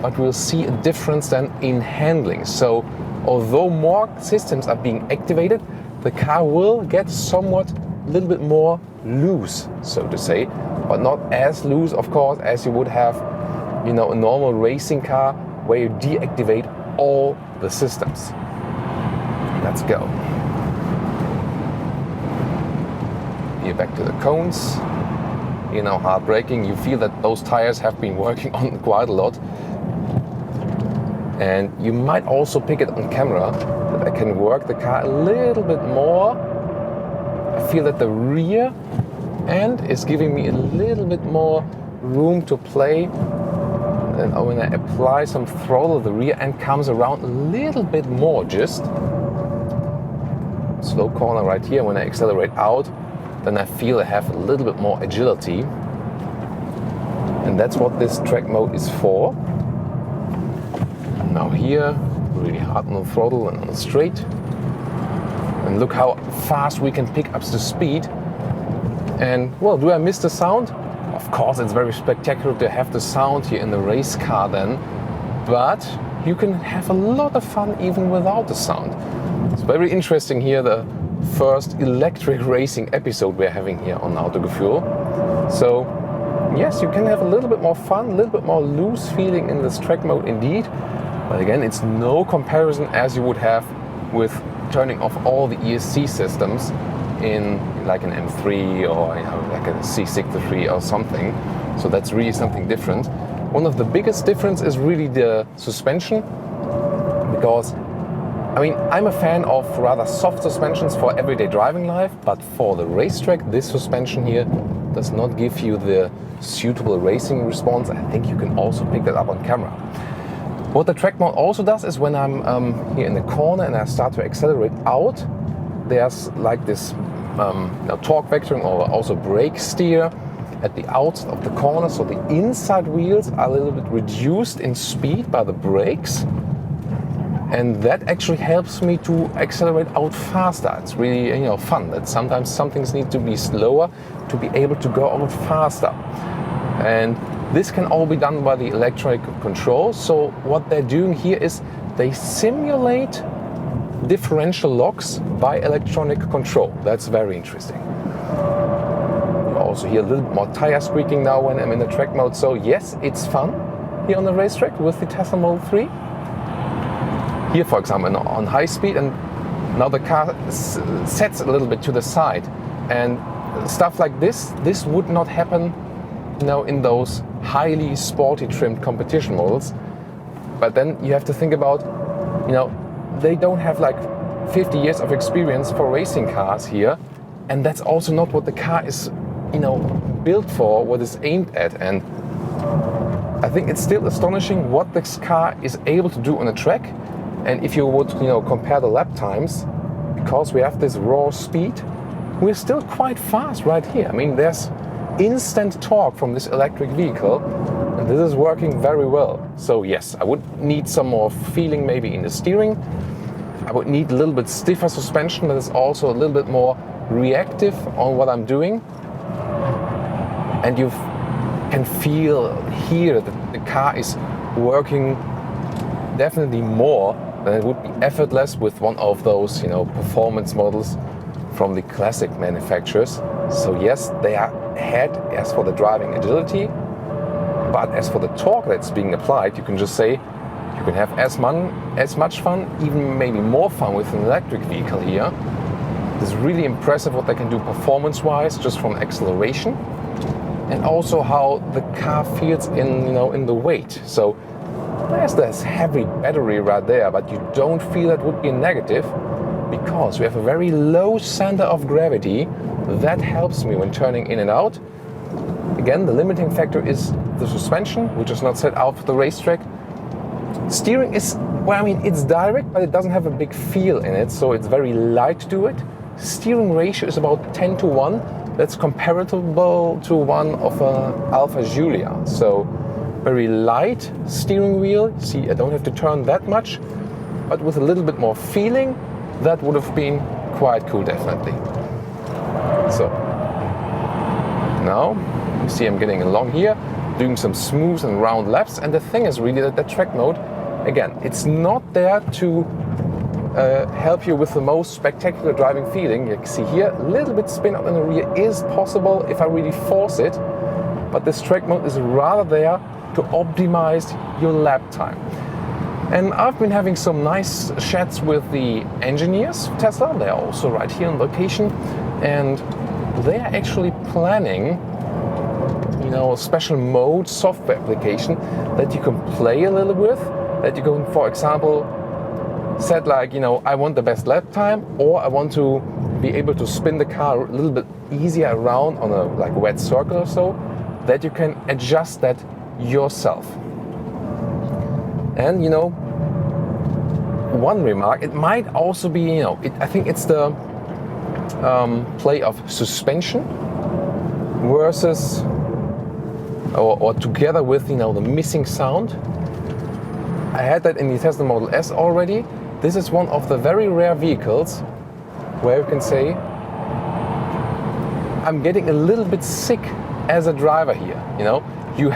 but we'll see a difference then in handling. So although more systems are being activated, the car will get somewhat a little bit more loose, so to say, but not as loose, of course, as you would have, you know, a normal racing car where you deactivate all the systems. Let's go. Here back to the cones. You know, hard braking, you feel that those tires have been working on quite a lot. And you might also pick it on camera that I can work the car a little bit more. I feel that the rear end is giving me a little bit more room to play. And when I apply some throttle, the rear end comes around a little bit more just. Slow corner right here, when I accelerate out, then I feel I have a little bit more agility. And that's what this track mode is for. Now here, really hard on the throttle and on the straight. And look how fast we can pick up the speed. And well, do I miss the sound? Of course, it's very spectacular to have the sound here in the race car then, but you can have a lot of fun even without the sound. It's very interesting here, the first electric racing episode we're having here on Autogefuehl. So yes, you can have a little bit more fun, a little bit more loose feeling in this track mode indeed, but again, it's no comparison as you would have with turning off all the ESC systems in like an M3 or, you know, like a C63 or something. So that's really something different. One of the biggest difference is really the suspension, because I mean, I'm a fan of rather soft suspensions for everyday driving life, but for the racetrack, this suspension here does not give you the suitable racing response. I think you can also pick that up on camera. What the track mode also does is when I'm here in the corner and I start to accelerate out, there's like this torque vectoring or also brake steer at the outside of the corner, so the inside wheels are a little bit reduced in speed by the brakes, and that actually helps me to accelerate out faster. It's really, you know, fun that sometimes some things need to be slower to be able to go out faster. And this can all be done by the electronic control. So what they're doing here is they simulate differential locks by electronic control. That's very interesting. You also hear a little bit more tire squeaking now when I'm in the track mode. So yes, it's fun here on the racetrack with the Tesla Model 3. here, for example, on high speed, and now the car sets a little bit to the side, and stuff like this would not happen, you know, in those highly sporty trimmed competition models. But then you have to think about, you know, they don't have like 50 years of experience for racing cars here, and that's also not what the car is, you know, built for, what it's aimed at. And I think it's still astonishing what this car is able to do on a track. And if you would, you know, compare the lap times, because we have this raw speed, we're still quite fast right here. I mean, there's instant torque from this electric vehicle, and this is working very well. So yes, I would need some more feeling maybe in the steering. I would need a little bit stiffer suspension that is also a little bit more reactive on what I'm doing. And you can feel here that the car is working definitely more than it would be effortless with one of those, you know, performance models from the classic manufacturers. So yes, they are ahead as for the driving agility, but as for the torque that's being applied, you can just say you can have as much fun, even maybe more fun with an electric vehicle here. It's really impressive what they can do performance-wise, just from acceleration, and also how the car feels in, you know, in the weight. So there's this heavy battery right there, but you don't feel that would be a negative, because we have a very low center of gravity. That helps me when turning in and out. Again, the limiting factor is the suspension, which is not set out for the racetrack. Steering is, well, I mean, it's direct, but it doesn't have a big feel in it, so it's very light to do it. Steering ratio is about 10:1. That's comparable to one of a Alfa Giulia. So very light steering wheel. You see, I don't have to turn that much, but with a little bit more feeling, that would have been quite cool, definitely. So now you see I'm getting along here, doing some smooth and round laps. And the thing is really that the track mode, again, it's not there to help you with the most spectacular driving feeling. You can see here, a little bit spin out in the rear is possible if I really force it, but this track mode is rather there to optimize your lap time. And I've been having some nice chats with the engineers of Tesla. They're also right here on location, and they are actually planning, you know, a special mode software application that you can play a little with, that you can, for example, set like, you know, I want the best lap time, or I want to be able to spin the car a little bit easier around on a like wet circle or so, that you can adjust that yourself. And, you know, one remark, it might also be, you know, I think it's the play of suspension versus or together with, you know, the missing sound. I had that in the Tesla Model S already. This is one of the very rare vehicles where you can say, I'm getting a little bit sick as a driver here. You know, you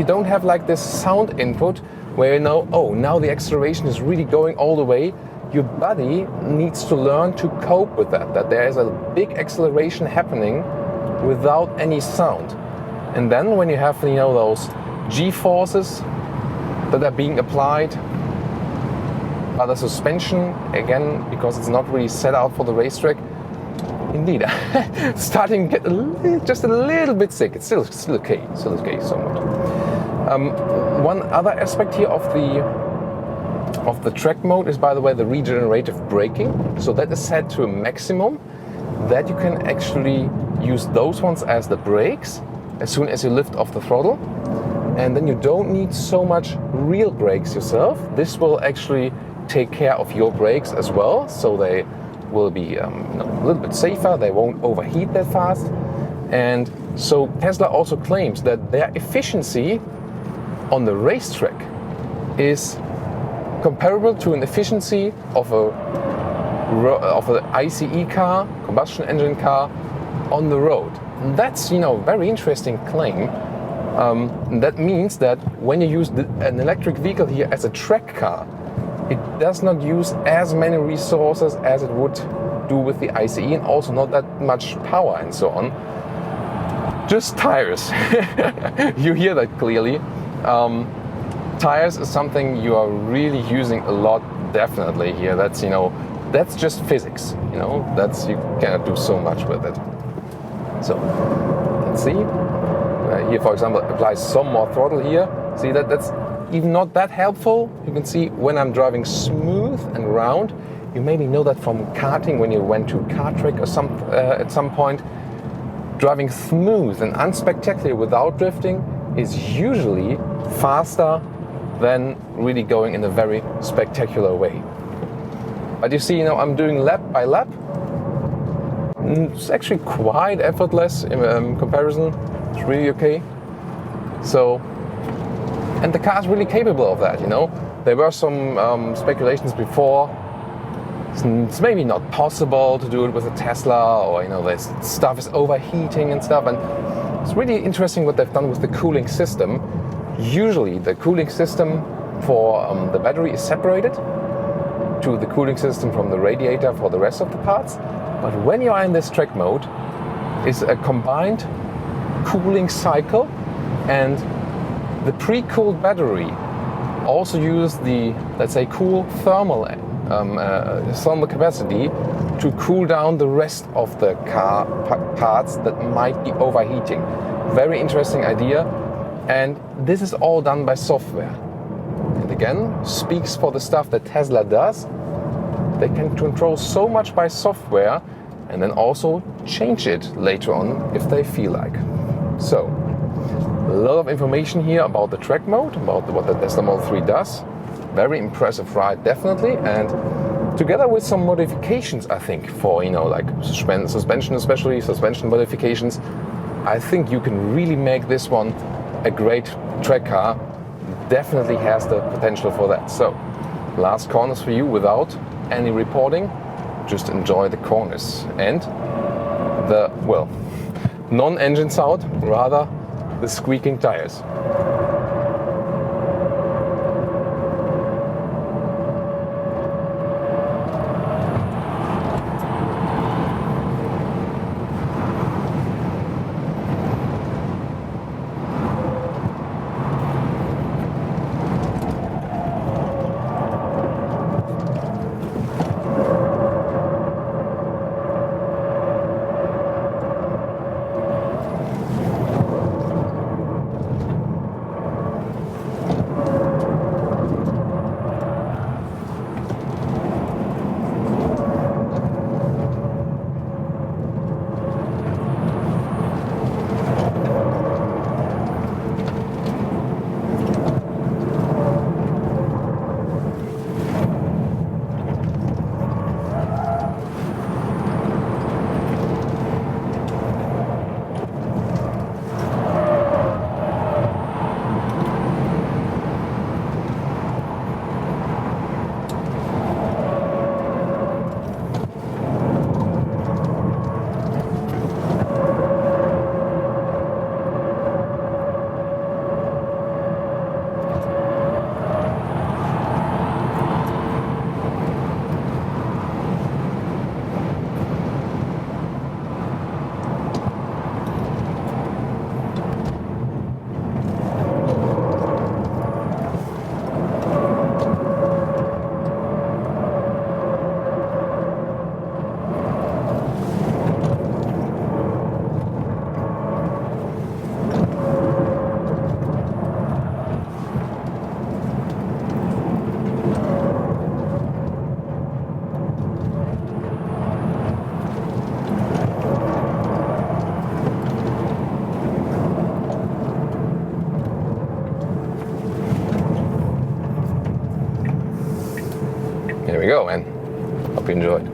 don't have like this sound input where you know, oh, now the acceleration is really going all the way. Your body needs to learn to cope with that there is a big acceleration happening without any sound. And then when you have, you know, those G-forces that are being applied by the suspension, again, because it's not really set out for the racetrack, indeed, starting to get just a little bit sick. It's still okay, somewhat. One other aspect here of the track mode is, by the way, the regenerative braking. So that is set to a maximum, that you can actually use those ones as the brakes as soon as you lift off the throttle. And then you don't need so much real brakes yourself. This will actually take care of your brakes as well, so they will be a little bit safer, they won't overheat that fast. And so Tesla also claims that their efficiency on the racetrack is comparable to an efficiency of an ICE car, combustion engine car, on the road. And that's, you know, very interesting claim. That means that when you use an electric vehicle here as a track car, it does not use as many resources as it would do with the ICE, and also not that much power and so on. Just tires. You hear that clearly. tires is something you are really using a lot, definitely here. That's, that's just physics, that's, you cannot do so much with it. So, let's see. Here, for example, applies some more throttle here. See that's even not that helpful. You can see when I'm driving smooth and round, you maybe know that from karting when you went to kart track or at some point, driving smooth and unspectacular without drifting is usually faster than really going in a very spectacular way. But you see, I'm doing lap by lap. It's actually quite effortless in comparison. It's really okay. So, and the car is really capable of that, There were some speculations before. It's maybe not possible to do it with a Tesla, or this stuff is overheating and stuff. And it's really interesting what they've done with the cooling system. Usually the cooling system for the battery is separated to the cooling system from the radiator for the rest of the parts. But when you are in this track mode, it's a combined cooling cycle, and the pre-cooled battery also use the, let's say, cool thermal capacity to cool down the rest of the car parts that might be overheating. Very interesting idea, and this is all done by software. And again, speaks for the stuff that Tesla does. They can control so much by software and then also change it later on if they feel like. So, a lot of information here about the track mode, about what the Tesla Model 3 does. Very impressive ride, definitely, and together with some modifications, I think, for, like suspension, especially suspension modifications, I think you can really make this one a great track car. Definitely has the potential for that. So, last corners for you without any reporting. Just enjoy the corners and the, non-engine sound, rather the squeaking tires. Here we go, man. Hope you enjoyed.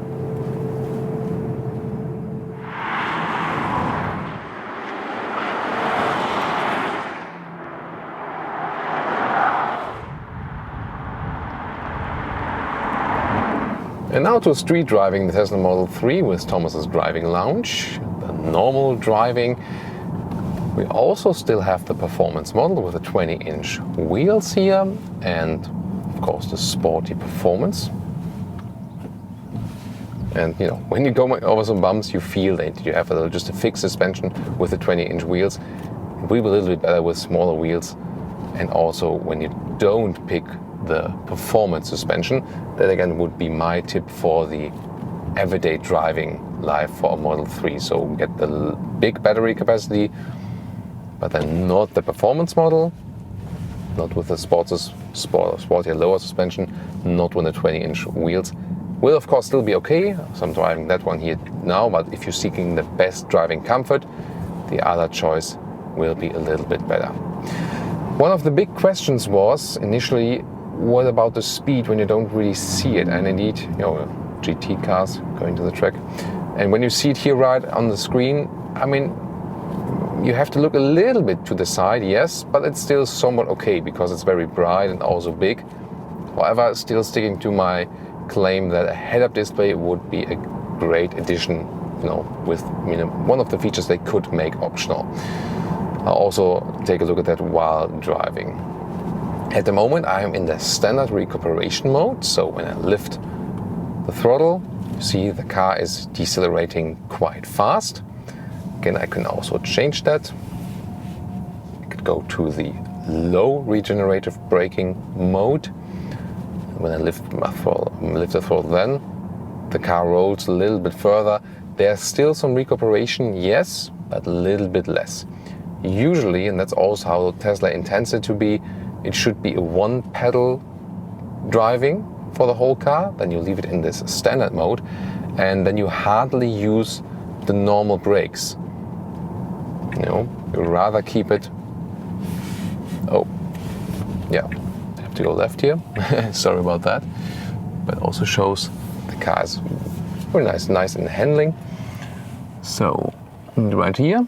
And now to street driving the Tesla Model 3 with Thomas's driving lounge. The normal driving. We also still have the performance model with the 20-inch wheels here, and of course the sporty performance. And you know, when you go over some bumps, you feel that you have just a fixed suspension with the 20-inch wheels. It will be a little bit better with smaller wheels, and also when you don't pick the performance suspension, that again would be my tip for the everyday driving life for a Model 3. So get the big battery capacity, but then not the performance model, not with the sportier lower suspension, not with the 20-inch wheels. Will of course still be okay, so I'm driving that one here now, but if you're seeking the best driving comfort, the other choice will be a little bit better. One of the big questions was initially, what about the speed when you don't really see it? And indeed, GT cars going to the track, and when you see it here right on the screen, I mean, you have to look a little bit to the side, yes, but it's still somewhat okay because it's very bright and also big. However, still sticking to my claim that a head-up display would be a great addition, with one of the features they could make optional. I'll also take a look at that while driving. At the moment, I am in the standard recuperation mode, so when I lift the throttle, you see the car is decelerating quite fast. Again, I can also change that. I could go to the low regenerative braking mode. When I lift the throttle, then the car rolls a little bit further. There's still some recuperation, yes, but a little bit less. Usually, and that's also how Tesla intends it to be, it should be a one-pedal driving for the whole car. Then you leave it in this standard mode, and then you hardly use the normal brakes. You rather keep it. Oh, yeah, I have to go left here. Sorry about that. But also shows the car is very nice in handling. So right here,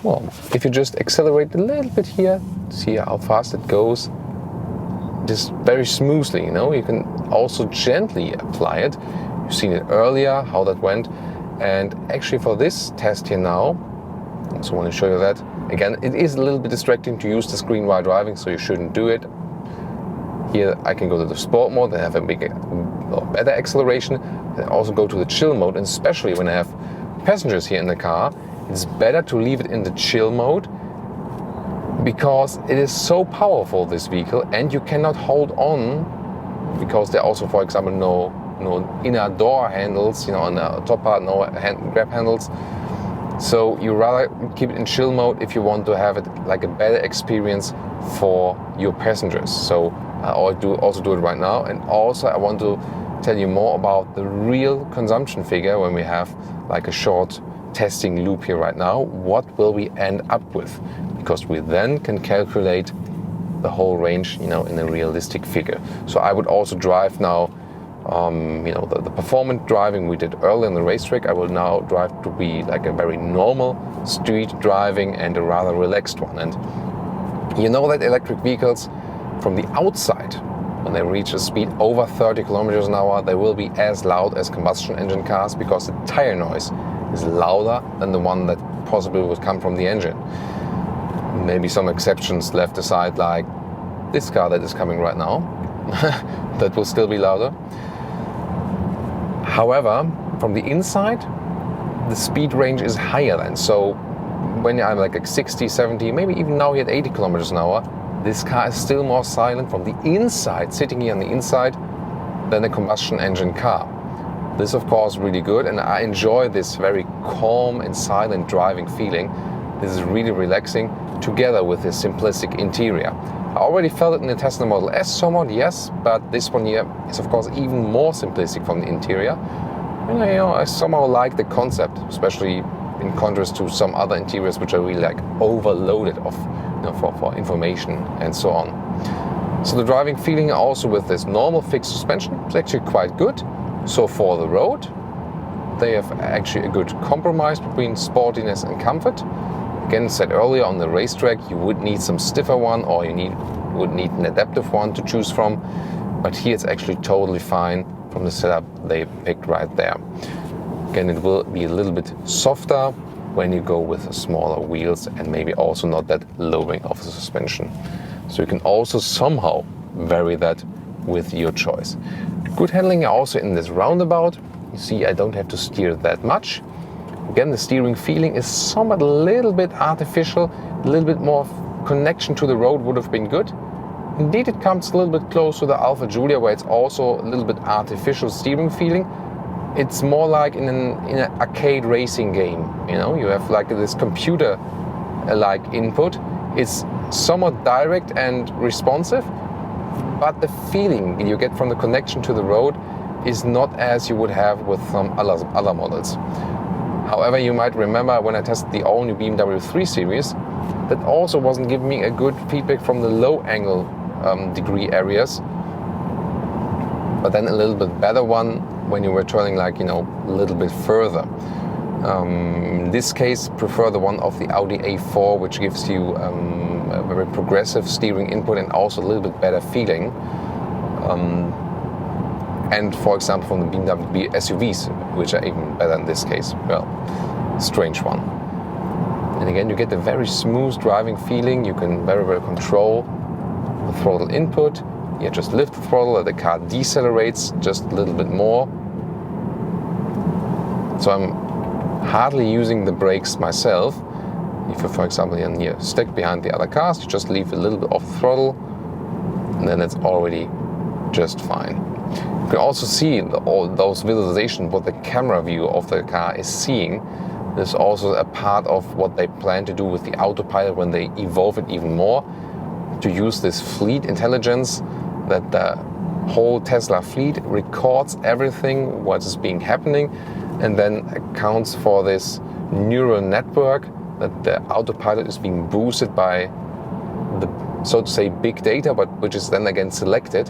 well, if you just accelerate a little bit here, see how fast it goes. Just very smoothly, You can also gently apply it. You've seen it earlier how that went, and actually for this test here now. I also want to show you that. Again, it is a little bit distracting to use the screen while driving, so you shouldn't do it. Here I can go to the sport mode and have a better acceleration, and also go to the chill mode, and especially when I have passengers here in the car, it's better to leave it in the chill mode because it is so powerful, this vehicle, and you cannot hold on because there are also, for example, no inner door handles, on the top part, no grab handles. So you rather keep it in chill mode if you want to have it like a better experience for your passengers. So I also do it right now, and also I want to tell you more about the real consumption figure when we have like a short testing loop here right now. What will we end up with? Because we then can calculate the whole range, in a realistic figure. So I would also drive now, the performance driving we did earlier in the racetrack. I will now drive to be like a very normal street driving and a rather relaxed one. And that electric vehicles from the outside, when they reach a speed over 30 kilometers an hour, they will be as loud as combustion engine cars because the tire noise is louder than the one that possibly would come from the engine. Maybe some exceptions left aside, like this car that is coming right now, that will still be louder. However, from the inside, the speed range is higher then. So when I'm like 60, 70, maybe even now here at 80 kilometers an hour, this car is still more silent from the inside, sitting here on the inside, than a combustion engine car. This, of course, really good, and I enjoy this very calm and silent driving feeling. This is really relaxing, together with this simplistic interior. I already felt it in the Tesla Model S somewhat, yes, but this one here is, of course, even more simplistic from the interior. And I somehow like the concept, especially in contrast to some other interiors which are really like overloaded for information and so on. So the driving feeling also with this normal fixed suspension is actually quite good. So for the road, they have actually a good compromise between sportiness and comfort. Again, said earlier, on the racetrack you would need some stiffer one, or you would need an adaptive one to choose from. But here it's actually totally fine from the setup they picked right there. Again, it will be a little bit softer when you go with smaller wheels, and maybe also not that lowering of the suspension. So you can also somehow vary that with your choice. Good handling also in this roundabout. You see, I don't have to steer that much. Again, the steering feeling is somewhat a little bit artificial, a little bit more connection to the road would have been good. Indeed, it comes a little bit close to the Alfa Giulia, where it's also a little bit artificial steering feeling. It's more like in an arcade racing game. You know, you have like this computer-like input. It's somewhat direct and responsive, but the feeling you get from the connection to the road is not as you would have with some other models. However, you might remember when I tested the all-new BMW 3 Series, that also wasn't giving me a good feedback from the low angle degree areas, but then a little bit better one when you were turning like, you know, a little bit further. In this case, prefer the one of the Audi A4, which gives you a very progressive steering input and also a little bit better feeling. And for example, from the BMW SUVs, which are even better in this case. Well, strange one. And again, you get a very smooth driving feeling. You can very well control the throttle input. You just lift the throttle, the car decelerates just a little bit more. So I'm hardly using the brakes myself. If you, for example, you're stuck behind the other cars, you just leave a little bit off the throttle, and then it's already just fine. You can also see all those visualizations, what the camera view of the car is seeing. This is also a part of what they plan to do with the autopilot when they evolve it even more, to use this fleet intelligence that the whole Tesla fleet records everything, what is being happening, and then accounts for this neural network that the autopilot is being boosted by the, so to say, big data, but which is then again selected.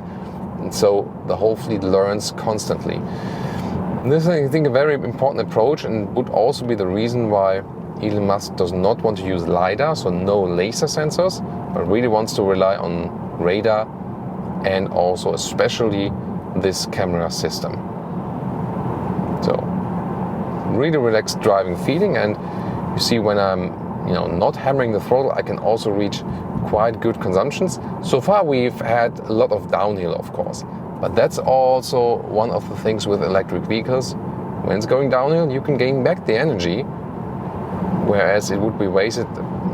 And so the whole fleet learns constantly. And this is, I think, a very important approach, and would also be the reason why Elon Musk does not want to use LiDAR, so no laser sensors, but really wants to rely on radar and also especially this camera system. So really relaxed driving feeling, and you see when I'm not hammering the throttle, I can also reach quite good consumptions. So far we've had a lot of downhill, of course, but that's also one of the things with electric vehicles. When it's going downhill, you can gain back the energy, whereas it would be wasted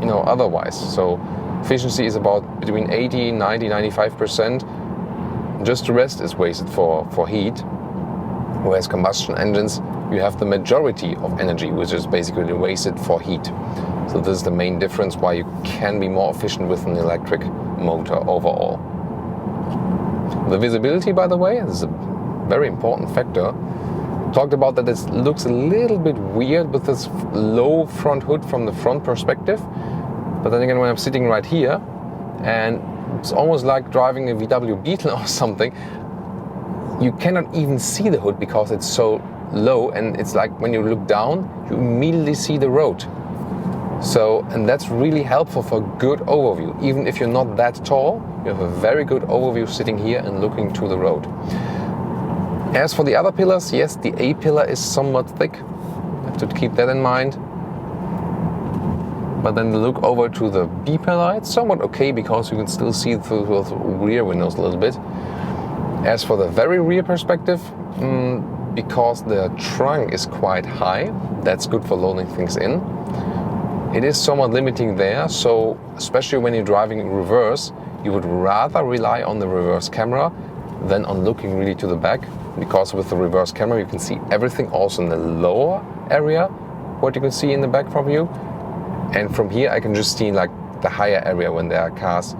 otherwise. So efficiency is about between 80, 90, 95%. Just the rest is wasted for heat. Whereas combustion engines, you have the majority of energy, which is basically wasted for heat. So this is the main difference why you can be more efficient with an electric motor overall. The visibility, by the way, is a very important factor. Talked about that it looks a little bit weird with this low front hood from the front perspective. But then again, when I'm sitting right here, and it's almost like driving a VW Beetle or something, you cannot even see the hood because it's so low, and it's like when you look down, you immediately see the road. So, and that's really helpful for a good overview. Even if you're not that tall, you have a very good overview sitting here and looking to the road. As for the other pillars, yes, the A pillar is somewhat thick. You have to keep that in mind. But then the look over to the B pillar, it's somewhat okay because you can still see through the rear windows a little bit. As for the very rear perspective, because the trunk is quite high, that's good for loading things in. It is somewhat limiting there, so especially when you're driving in reverse, you would rather rely on the reverse camera than on looking really to the back, because with the reverse camera you can see everything also in the lower area, what you can see in the back from you. And from here I can just see like the higher area when there are cars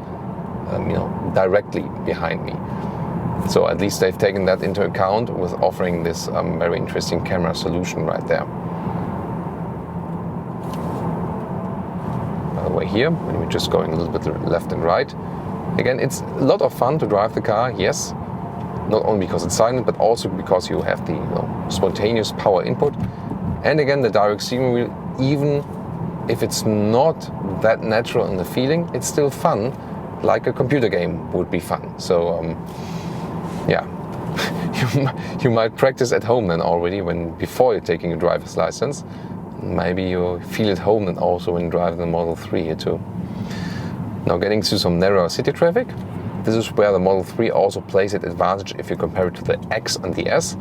directly behind me. So at least they've taken that into account with offering this very interesting camera solution right there. By the way, here, when we're just going a little bit left and right, again, it's a lot of fun to drive the car, yes. Not only because it's silent, but also because you have the spontaneous power input. And again, the direct steering wheel, even if it's not that natural in the feeling, it's still fun, like a computer game would be fun. So, yeah, you might practice at home then already before you're taking a driver's license. Maybe you feel at home then also when driving the Model 3 here too. Now getting to some narrow city traffic. This is where the Model 3 also plays its advantage if you compare it to the X and the S.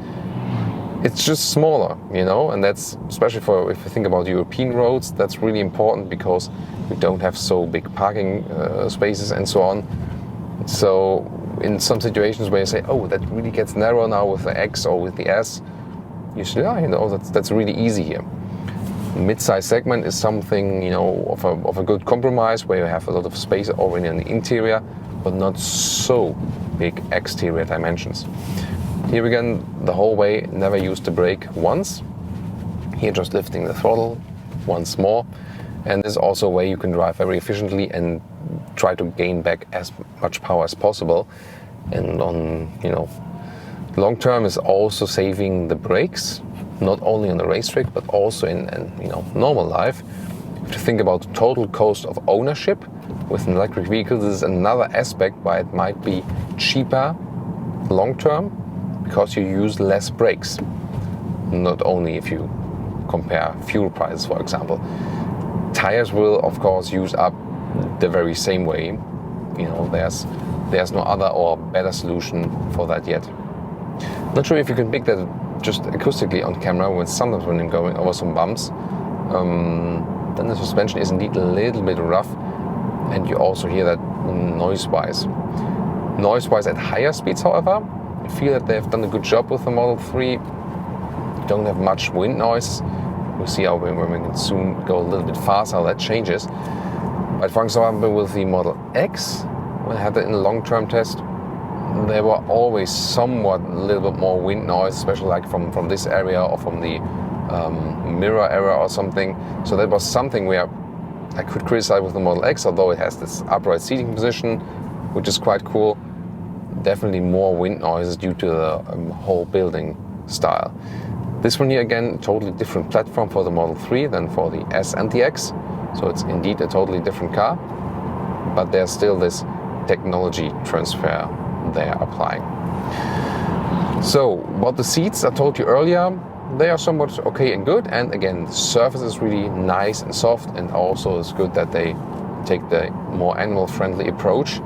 it's just smaller, you know, and that's especially for if you think about European roads, that's really important because we don't have so big parking spaces and so on. So in some situations where you say, oh, that really gets narrow now with the X or with the S, you say, yeah, you know, that's really easy here. Mid-size segment is something, you know, of a good compromise where you have a lot of space already in the interior, but not so big exterior dimensions. Here again, the whole way, never use the brake once. Here just lifting the throttle once more. And this is also a way you can drive very efficiently and try to gain back as much power as possible. And on, you know, long term is also saving the brakes, not only on the racetrack, but also in you know, normal life. If you think about the total cost of ownership with an electric vehicle, this is another aspect why it might be cheaper long term, because you use less brakes. Not only if you compare fuel prices, for example. Tires will, of course, use up the very same way. You know, there's no other or better solution for that yet. Not sure if you can pick that just acoustically on camera, when sometimes when I'm going over some bumps, then the suspension is indeed a little bit rough, and you also hear that noise-wise. Noise-wise at higher speeds, however, I feel that they've done a good job with the Model 3. You don't have much wind noise. We'll see how when we can soon go a little bit faster, how that changes. But for example, with the Model X, when I had it in a long-term test, there were always somewhat a little bit more wind noise, especially like from this area or from the mirror area or something. So that was something where I could criticize with the Model X, although it has this upright seating position, which is quite cool. Definitely more wind noises due to the whole building style. This one here again, totally different platform for the Model 3 than for the S and the X. So it's indeed a totally different car, but there's still this technology transfer they're applying. So about the seats, I told you earlier, they are somewhat okay and good. And again, the surface is really nice and soft, and also it's good that they take the more animal-friendly approach.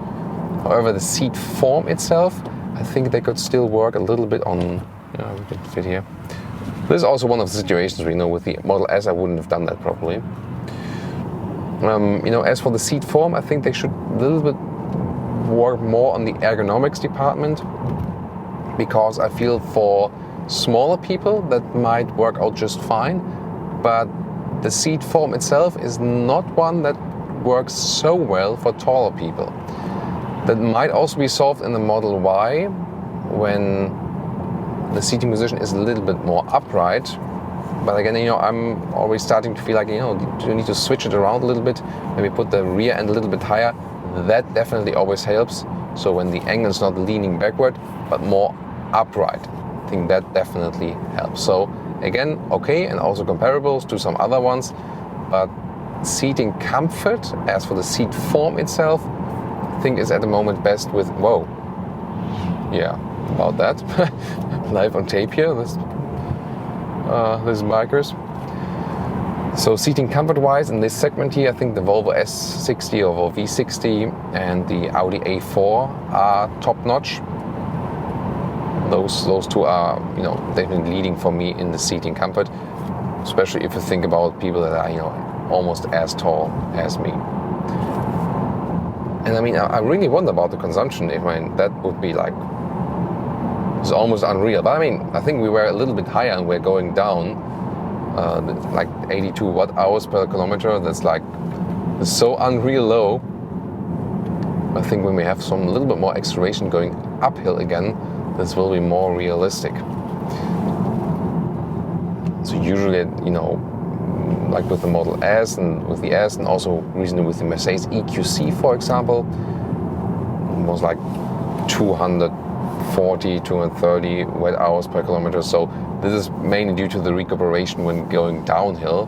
However, the seat form itself, I think they could still work a little bit on, we could fit here. This is also one of the situations where, you know, with the Model S, I wouldn't have done that properly. You know, as for the seat form, I think they should a little bit work more on the ergonomics department, because I feel for smaller people that might work out just fine, but the seat form itself is not one that works so well for taller people. That might also be solved in the Model Y, when the seating position is a little bit more upright. But again, you know, I'm always starting to feel like, you know, you need to switch it around a little bit, maybe put the rear end a little bit higher. That definitely always helps. So when the angle is not leaning backward, but more upright, I think that definitely helps. So again, okay, and also comparables to some other ones, but seating comfort, as for the seat form itself, I think is at the moment best with, whoa, yeah, about that, live on tape here, this bikers. So seating comfort-wise in this segment here, I think the Volvo S60 or V60 and the Audi A4 are top-notch. Those two are, you know, definitely leading for me in the seating comfort, especially if you think about people that are, you know, almost as tall as me. And I mean, I really wonder about the consumption. I mean, that would be like, it's almost unreal. But I mean, I think we were a little bit higher and we're going down, like 82 watt hours per kilometer. That's like, it's so unreal low. I think when we have some little bit more acceleration going uphill again, this will be more realistic. So usually, you know, like with the Model S and with the S, and also recently with the Mercedes EQC, for example, it was like 240, 230 watt hours per kilometer. So this is mainly due to the recuperation when going downhill,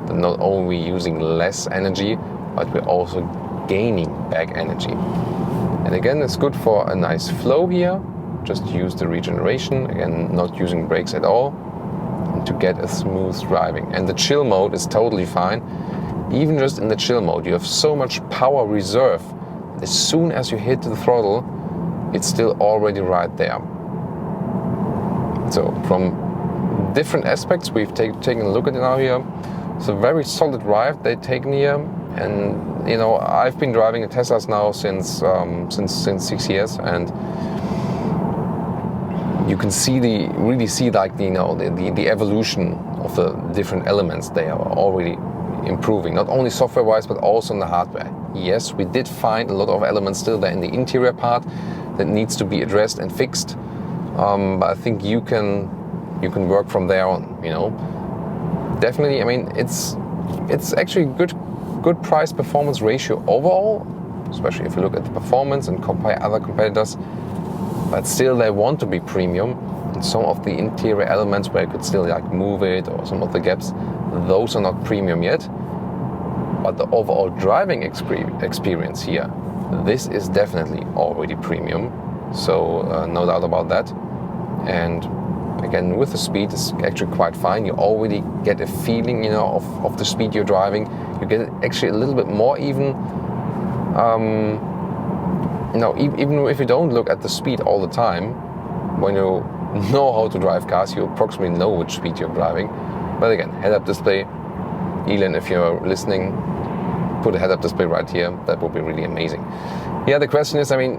that not only using less energy, but we're also gaining back energy. And again, it's good for a nice flow here. Just use the regeneration, again, not using brakes at all, and to get a smooth driving. And the chill mode is totally fine. Even just in the chill mode, you have so much power reserve. As soon as you hit the throttle, it's still already right there. So from different aspects we've taken a look at now here. It's a very solid drive they've taken here, and you know, I've been driving a Teslas now since 6 years, and you can really see like the evolution of the different elements. They are already improving, not only software-wise but also in the hardware. Yes, we did find a lot of elements still there in the interior part that needs to be addressed and fixed, but I think you can work from there on. You know, definitely. I mean, it's actually good price performance ratio overall, especially if you look at the performance and compare other competitors. But still, they want to be premium. And some of the interior elements where you could still like move it, or some of the gaps, those are not premium yet. But the overall driving experience here, this is definitely already premium. So no doubt about that. And again, with the speed, it's actually quite fine. You already get a feeling, you know, of the speed you're driving. You get it actually a little bit more even. You know, even if you don't look at the speed all the time, when you know how to drive cars, you approximately know which speed you're driving. But again, head-up display. Elon, if you're listening, put a head-up display right here. That would be really amazing. Yeah, the question is, I mean,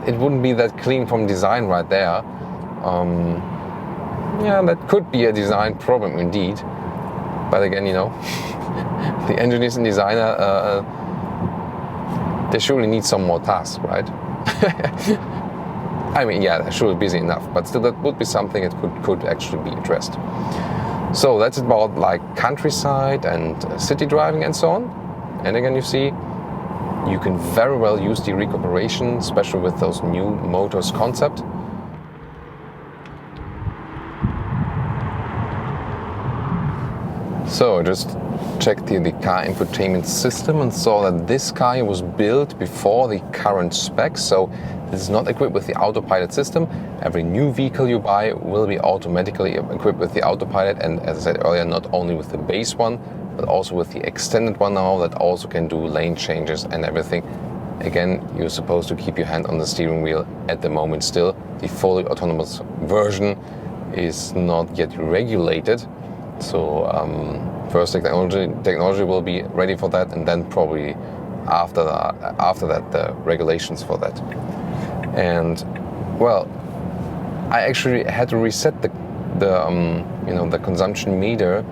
it wouldn't be that clean from design right there. Yeah, that could be a design problem indeed. But again, you know, the engineers and designer, they surely need some more tasks, right? I mean, yeah, they're surely busy enough, but still that would be something that could actually be addressed. So that's about like countryside and city driving and so on. And again, you see, you can very well use the recuperation, especially with those new motors concept. So I just checked the car infotainment system and saw that this car was built before the current specs. So this is not equipped with the autopilot system. Every new vehicle you buy will be automatically equipped with the autopilot, and as I said earlier, not only with the base one, but also with the extended one now that also can do lane changes and everything. Again, you're supposed to keep your hand on the steering wheel at the moment still. The fully autonomous version is not yet regulated. So first technology will be ready for that, and then probably after that the regulations for that. And well, I actually had to reset the consumption meter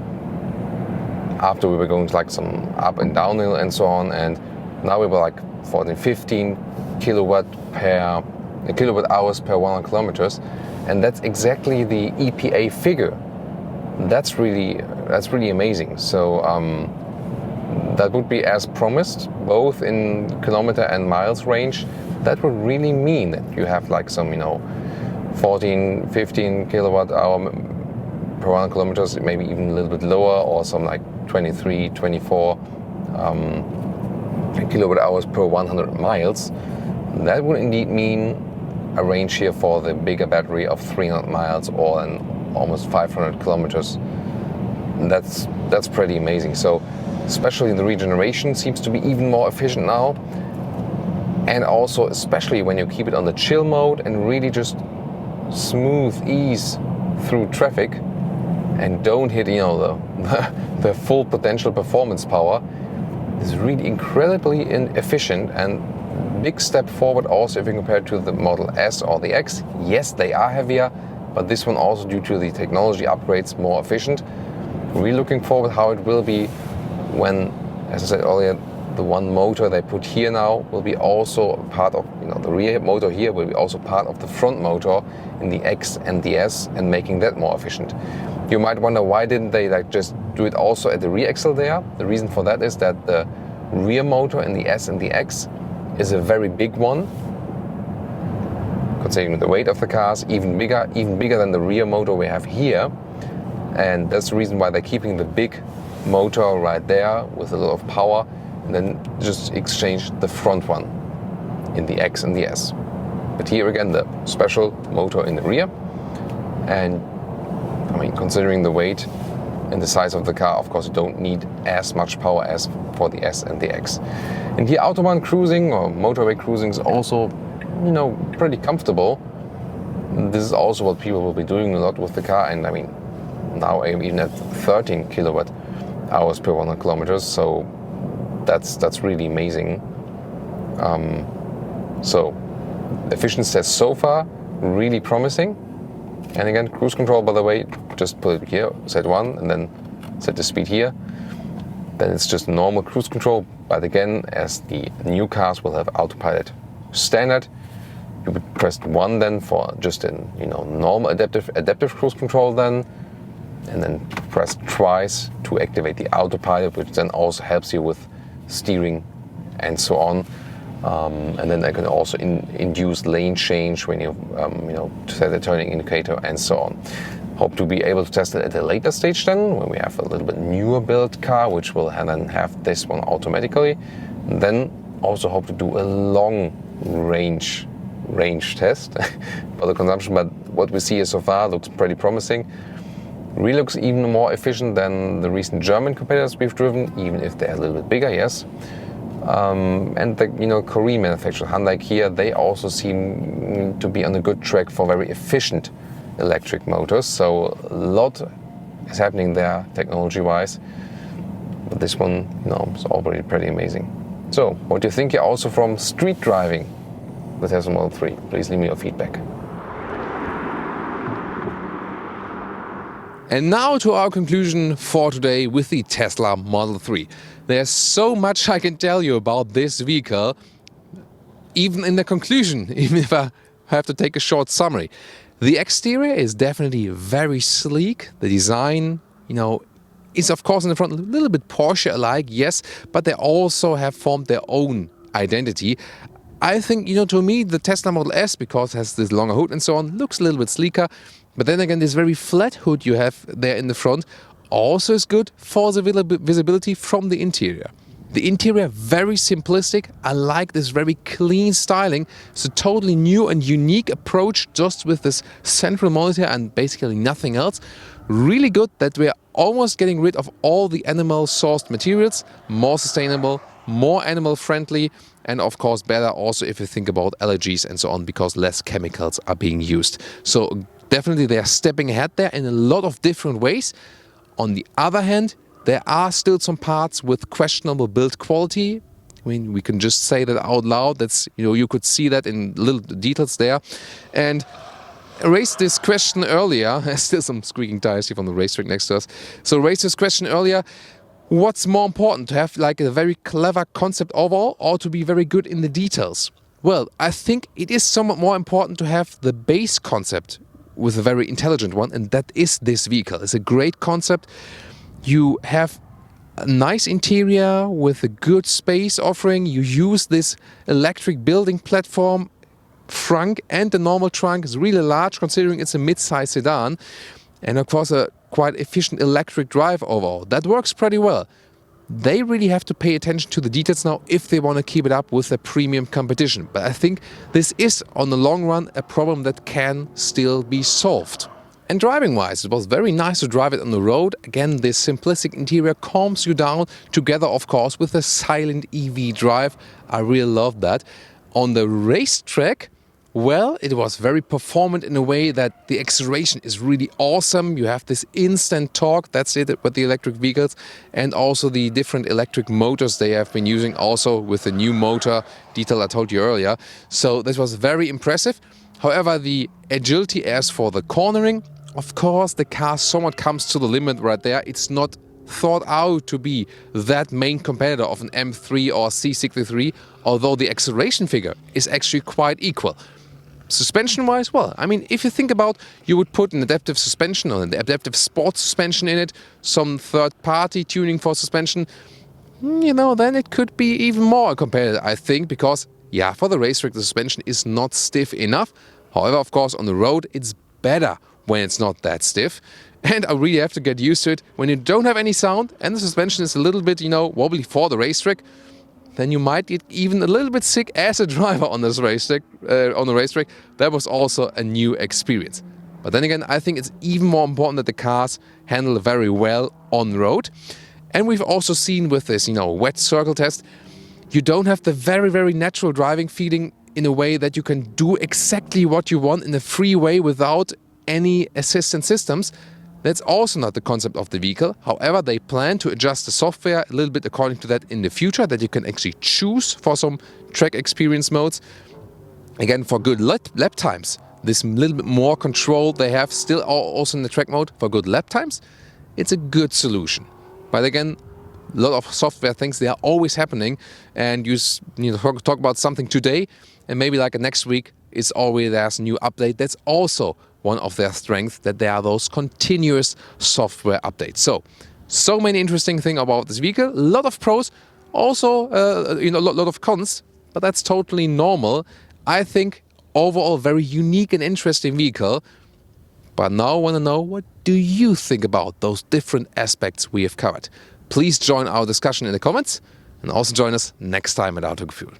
after we were going to like some up and downhill and so on, and now we were like 15 kilowatt hours per 100 kilometers, and that's exactly the EPA figure. That's really amazing. So that would be as promised, both in kilometer and miles range. That would really mean that you have like some 14, 15 kilowatt hour per 100 kilometers, maybe even a little bit lower, or some like 23, 24 kilowatt hours per 100 miles. That would indeed mean a range here for the bigger battery of 300 miles or almost 500 kilometers. That's pretty amazing. So especially the regeneration seems to be even more efficient now, and also especially when you keep it on the chill mode and really just smooth ease through traffic and don't hit the full potential performance power, is really incredibly efficient, and big step forward also if you compare it to the Model S or the X. Yes, they are heavier, but this one also, due to the technology upgrades, more efficient. Really looking forward how it will be when, as I said earlier, the one motor they put here now will be also part of, the rear motor here will be also part of the front motor in the X and the S, and making that more efficient. You might wonder, why didn't they just do it also at the rear axle there? The reason for that is that the rear motor in the S and the X is a very big one, considering the weight of the cars, even bigger than the rear motor we have here. And that's the reason why they're keeping the big motor right there with a lot of power, and then just exchange the front one in the X and the S. But here again, the special motor in the rear. And I mean, considering the weight and the size of the car, of course you don't need as much power as for the S and the X. And here Autobahn cruising or motorway cruising is also, pretty comfortable. This is also what people will be doing a lot with the car, and I mean, now I'm even at 13 kilowatt hours per 100 kilometers. So that's really amazing. So efficiency test so far, really promising. And again, cruise control, by the way, just put it here, set 1, and then set the speed here. Then it's just normal cruise control. But again, as the new cars will have autopilot standard, you would press 1 then for just an normal adaptive cruise control then, and then press twice to activate the autopilot, which then also helps you with steering and so on. And then I can also induce lane change when you set a turning indicator and so on. Hope to be able to test it at a later stage then, when we have a little bit newer built car, which will then have this one automatically. And then also hope to do a long range test for the consumption. But what we see so far looks pretty promising. Really looks even more efficient than the recent German competitors we've driven, even if they're a little bit bigger, yes. And the Korean manufacturer Hyundai, Kia, they also seem to be on a good track for very efficient electric motors. So a lot is happening there technology-wise. But this one, is already pretty amazing. So, what do you think also from street driving with Tesla Model 3? Please leave me your feedback. And now to our conclusion for today with the Tesla Model 3. There's so much I can tell you about this vehicle, even in the conclusion, even if I have to take a short summary. The exterior is definitely very sleek. The design, is of course in the front a little bit Porsche-alike, yes, but they also have formed their own identity. I think, to me, the Tesla Model S, because it has this longer hood and so on, looks a little bit sleeker. But then again, this very flat hood you have there in the front also is good for the visibility from the interior. The interior, very simplistic. I like this very clean styling. It's a totally new and unique approach, just with this central monitor and basically nothing else. Really good that we're almost getting rid of all the animal-sourced materials, more sustainable, more animal-friendly, and of course better also if you think about allergies and so on, because less chemicals are being used. So definitely they are stepping ahead there in a lot of different ways. On the other hand, there are still some parts with questionable build quality. I mean, we can just say that out loud. That's, you could see that in little details there. And I raised this question earlier. There's still some squeaking tires here from the racetrack next to us. So I raised this question earlier. What's more important, to have like a very clever concept overall, or to be very good in the details? Well, I think it is somewhat more important to have the base concept with a very intelligent one, and that is this vehicle. It's a great concept. You have a nice interior with a good space offering. You use this electric building platform. Trunk and the normal trunk is really large, considering it's a mid-size sedan. And of course a quite efficient electric drive overall. That works pretty well. They really have to pay attention to the details now if they want to keep it up with a premium competition. But I think this is, on the long run, a problem that can still be solved. And driving-wise, it was very nice to drive it on the road. Again, this simplistic interior calms you down, together, of course, with a silent EV drive. I really love that. On the racetrack, well, it was very performant in a way that the acceleration is really awesome. You have this instant torque, that's it with the electric vehicles, and also the different electric motors they have been using, also with the new motor detail I told you earlier. So this was very impressive. However, the agility as for the cornering, of course, the car somewhat comes to the limit right there. It's not thought out to be that main competitor of an M3 or C63, although the acceleration figure is actually quite equal. Suspension-wise, well, I mean, if you think about, you would put an adaptive suspension or an adaptive sports suspension in it, some third-party tuning for suspension, then it could be even more a competitor, I think, because, yeah, for the racetrack, the suspension is not stiff enough. However, of course, on the road, it's better when it's not that stiff. And I really have to get used to it. When you don't have any sound and the suspension is a little bit, wobbly for the racetrack, then you might get even a little bit sick as a driver on this racetrack. On the racetrack, that was also a new experience. But then again, I think it's even more important that the cars handle very well on the road. And we've also seen with this, wet circle test, you don't have the very, very natural driving feeling in a way that you can do exactly what you want in a free way without any assistance systems. That's also not the concept of the vehicle. However, they plan to adjust the software a little bit according to that in the future, that you can actually choose for some track experience modes. Again, for good lap times, this little bit more control they have still also in the track mode for good lap times. It's a good solution. But again, a lot of software things, they are always happening, and you talk about something today, and maybe like next week is always there's a new update. That's also one of their strengths, that there are those continuous software updates. So many interesting things about this vehicle. A lot of pros, also a lot of cons, but that's totally normal. I think overall very unique and interesting vehicle. But now I want to know, what do you think about those different aspects we have covered? Please join our discussion in the comments, and also join us next time at Autogefuehl.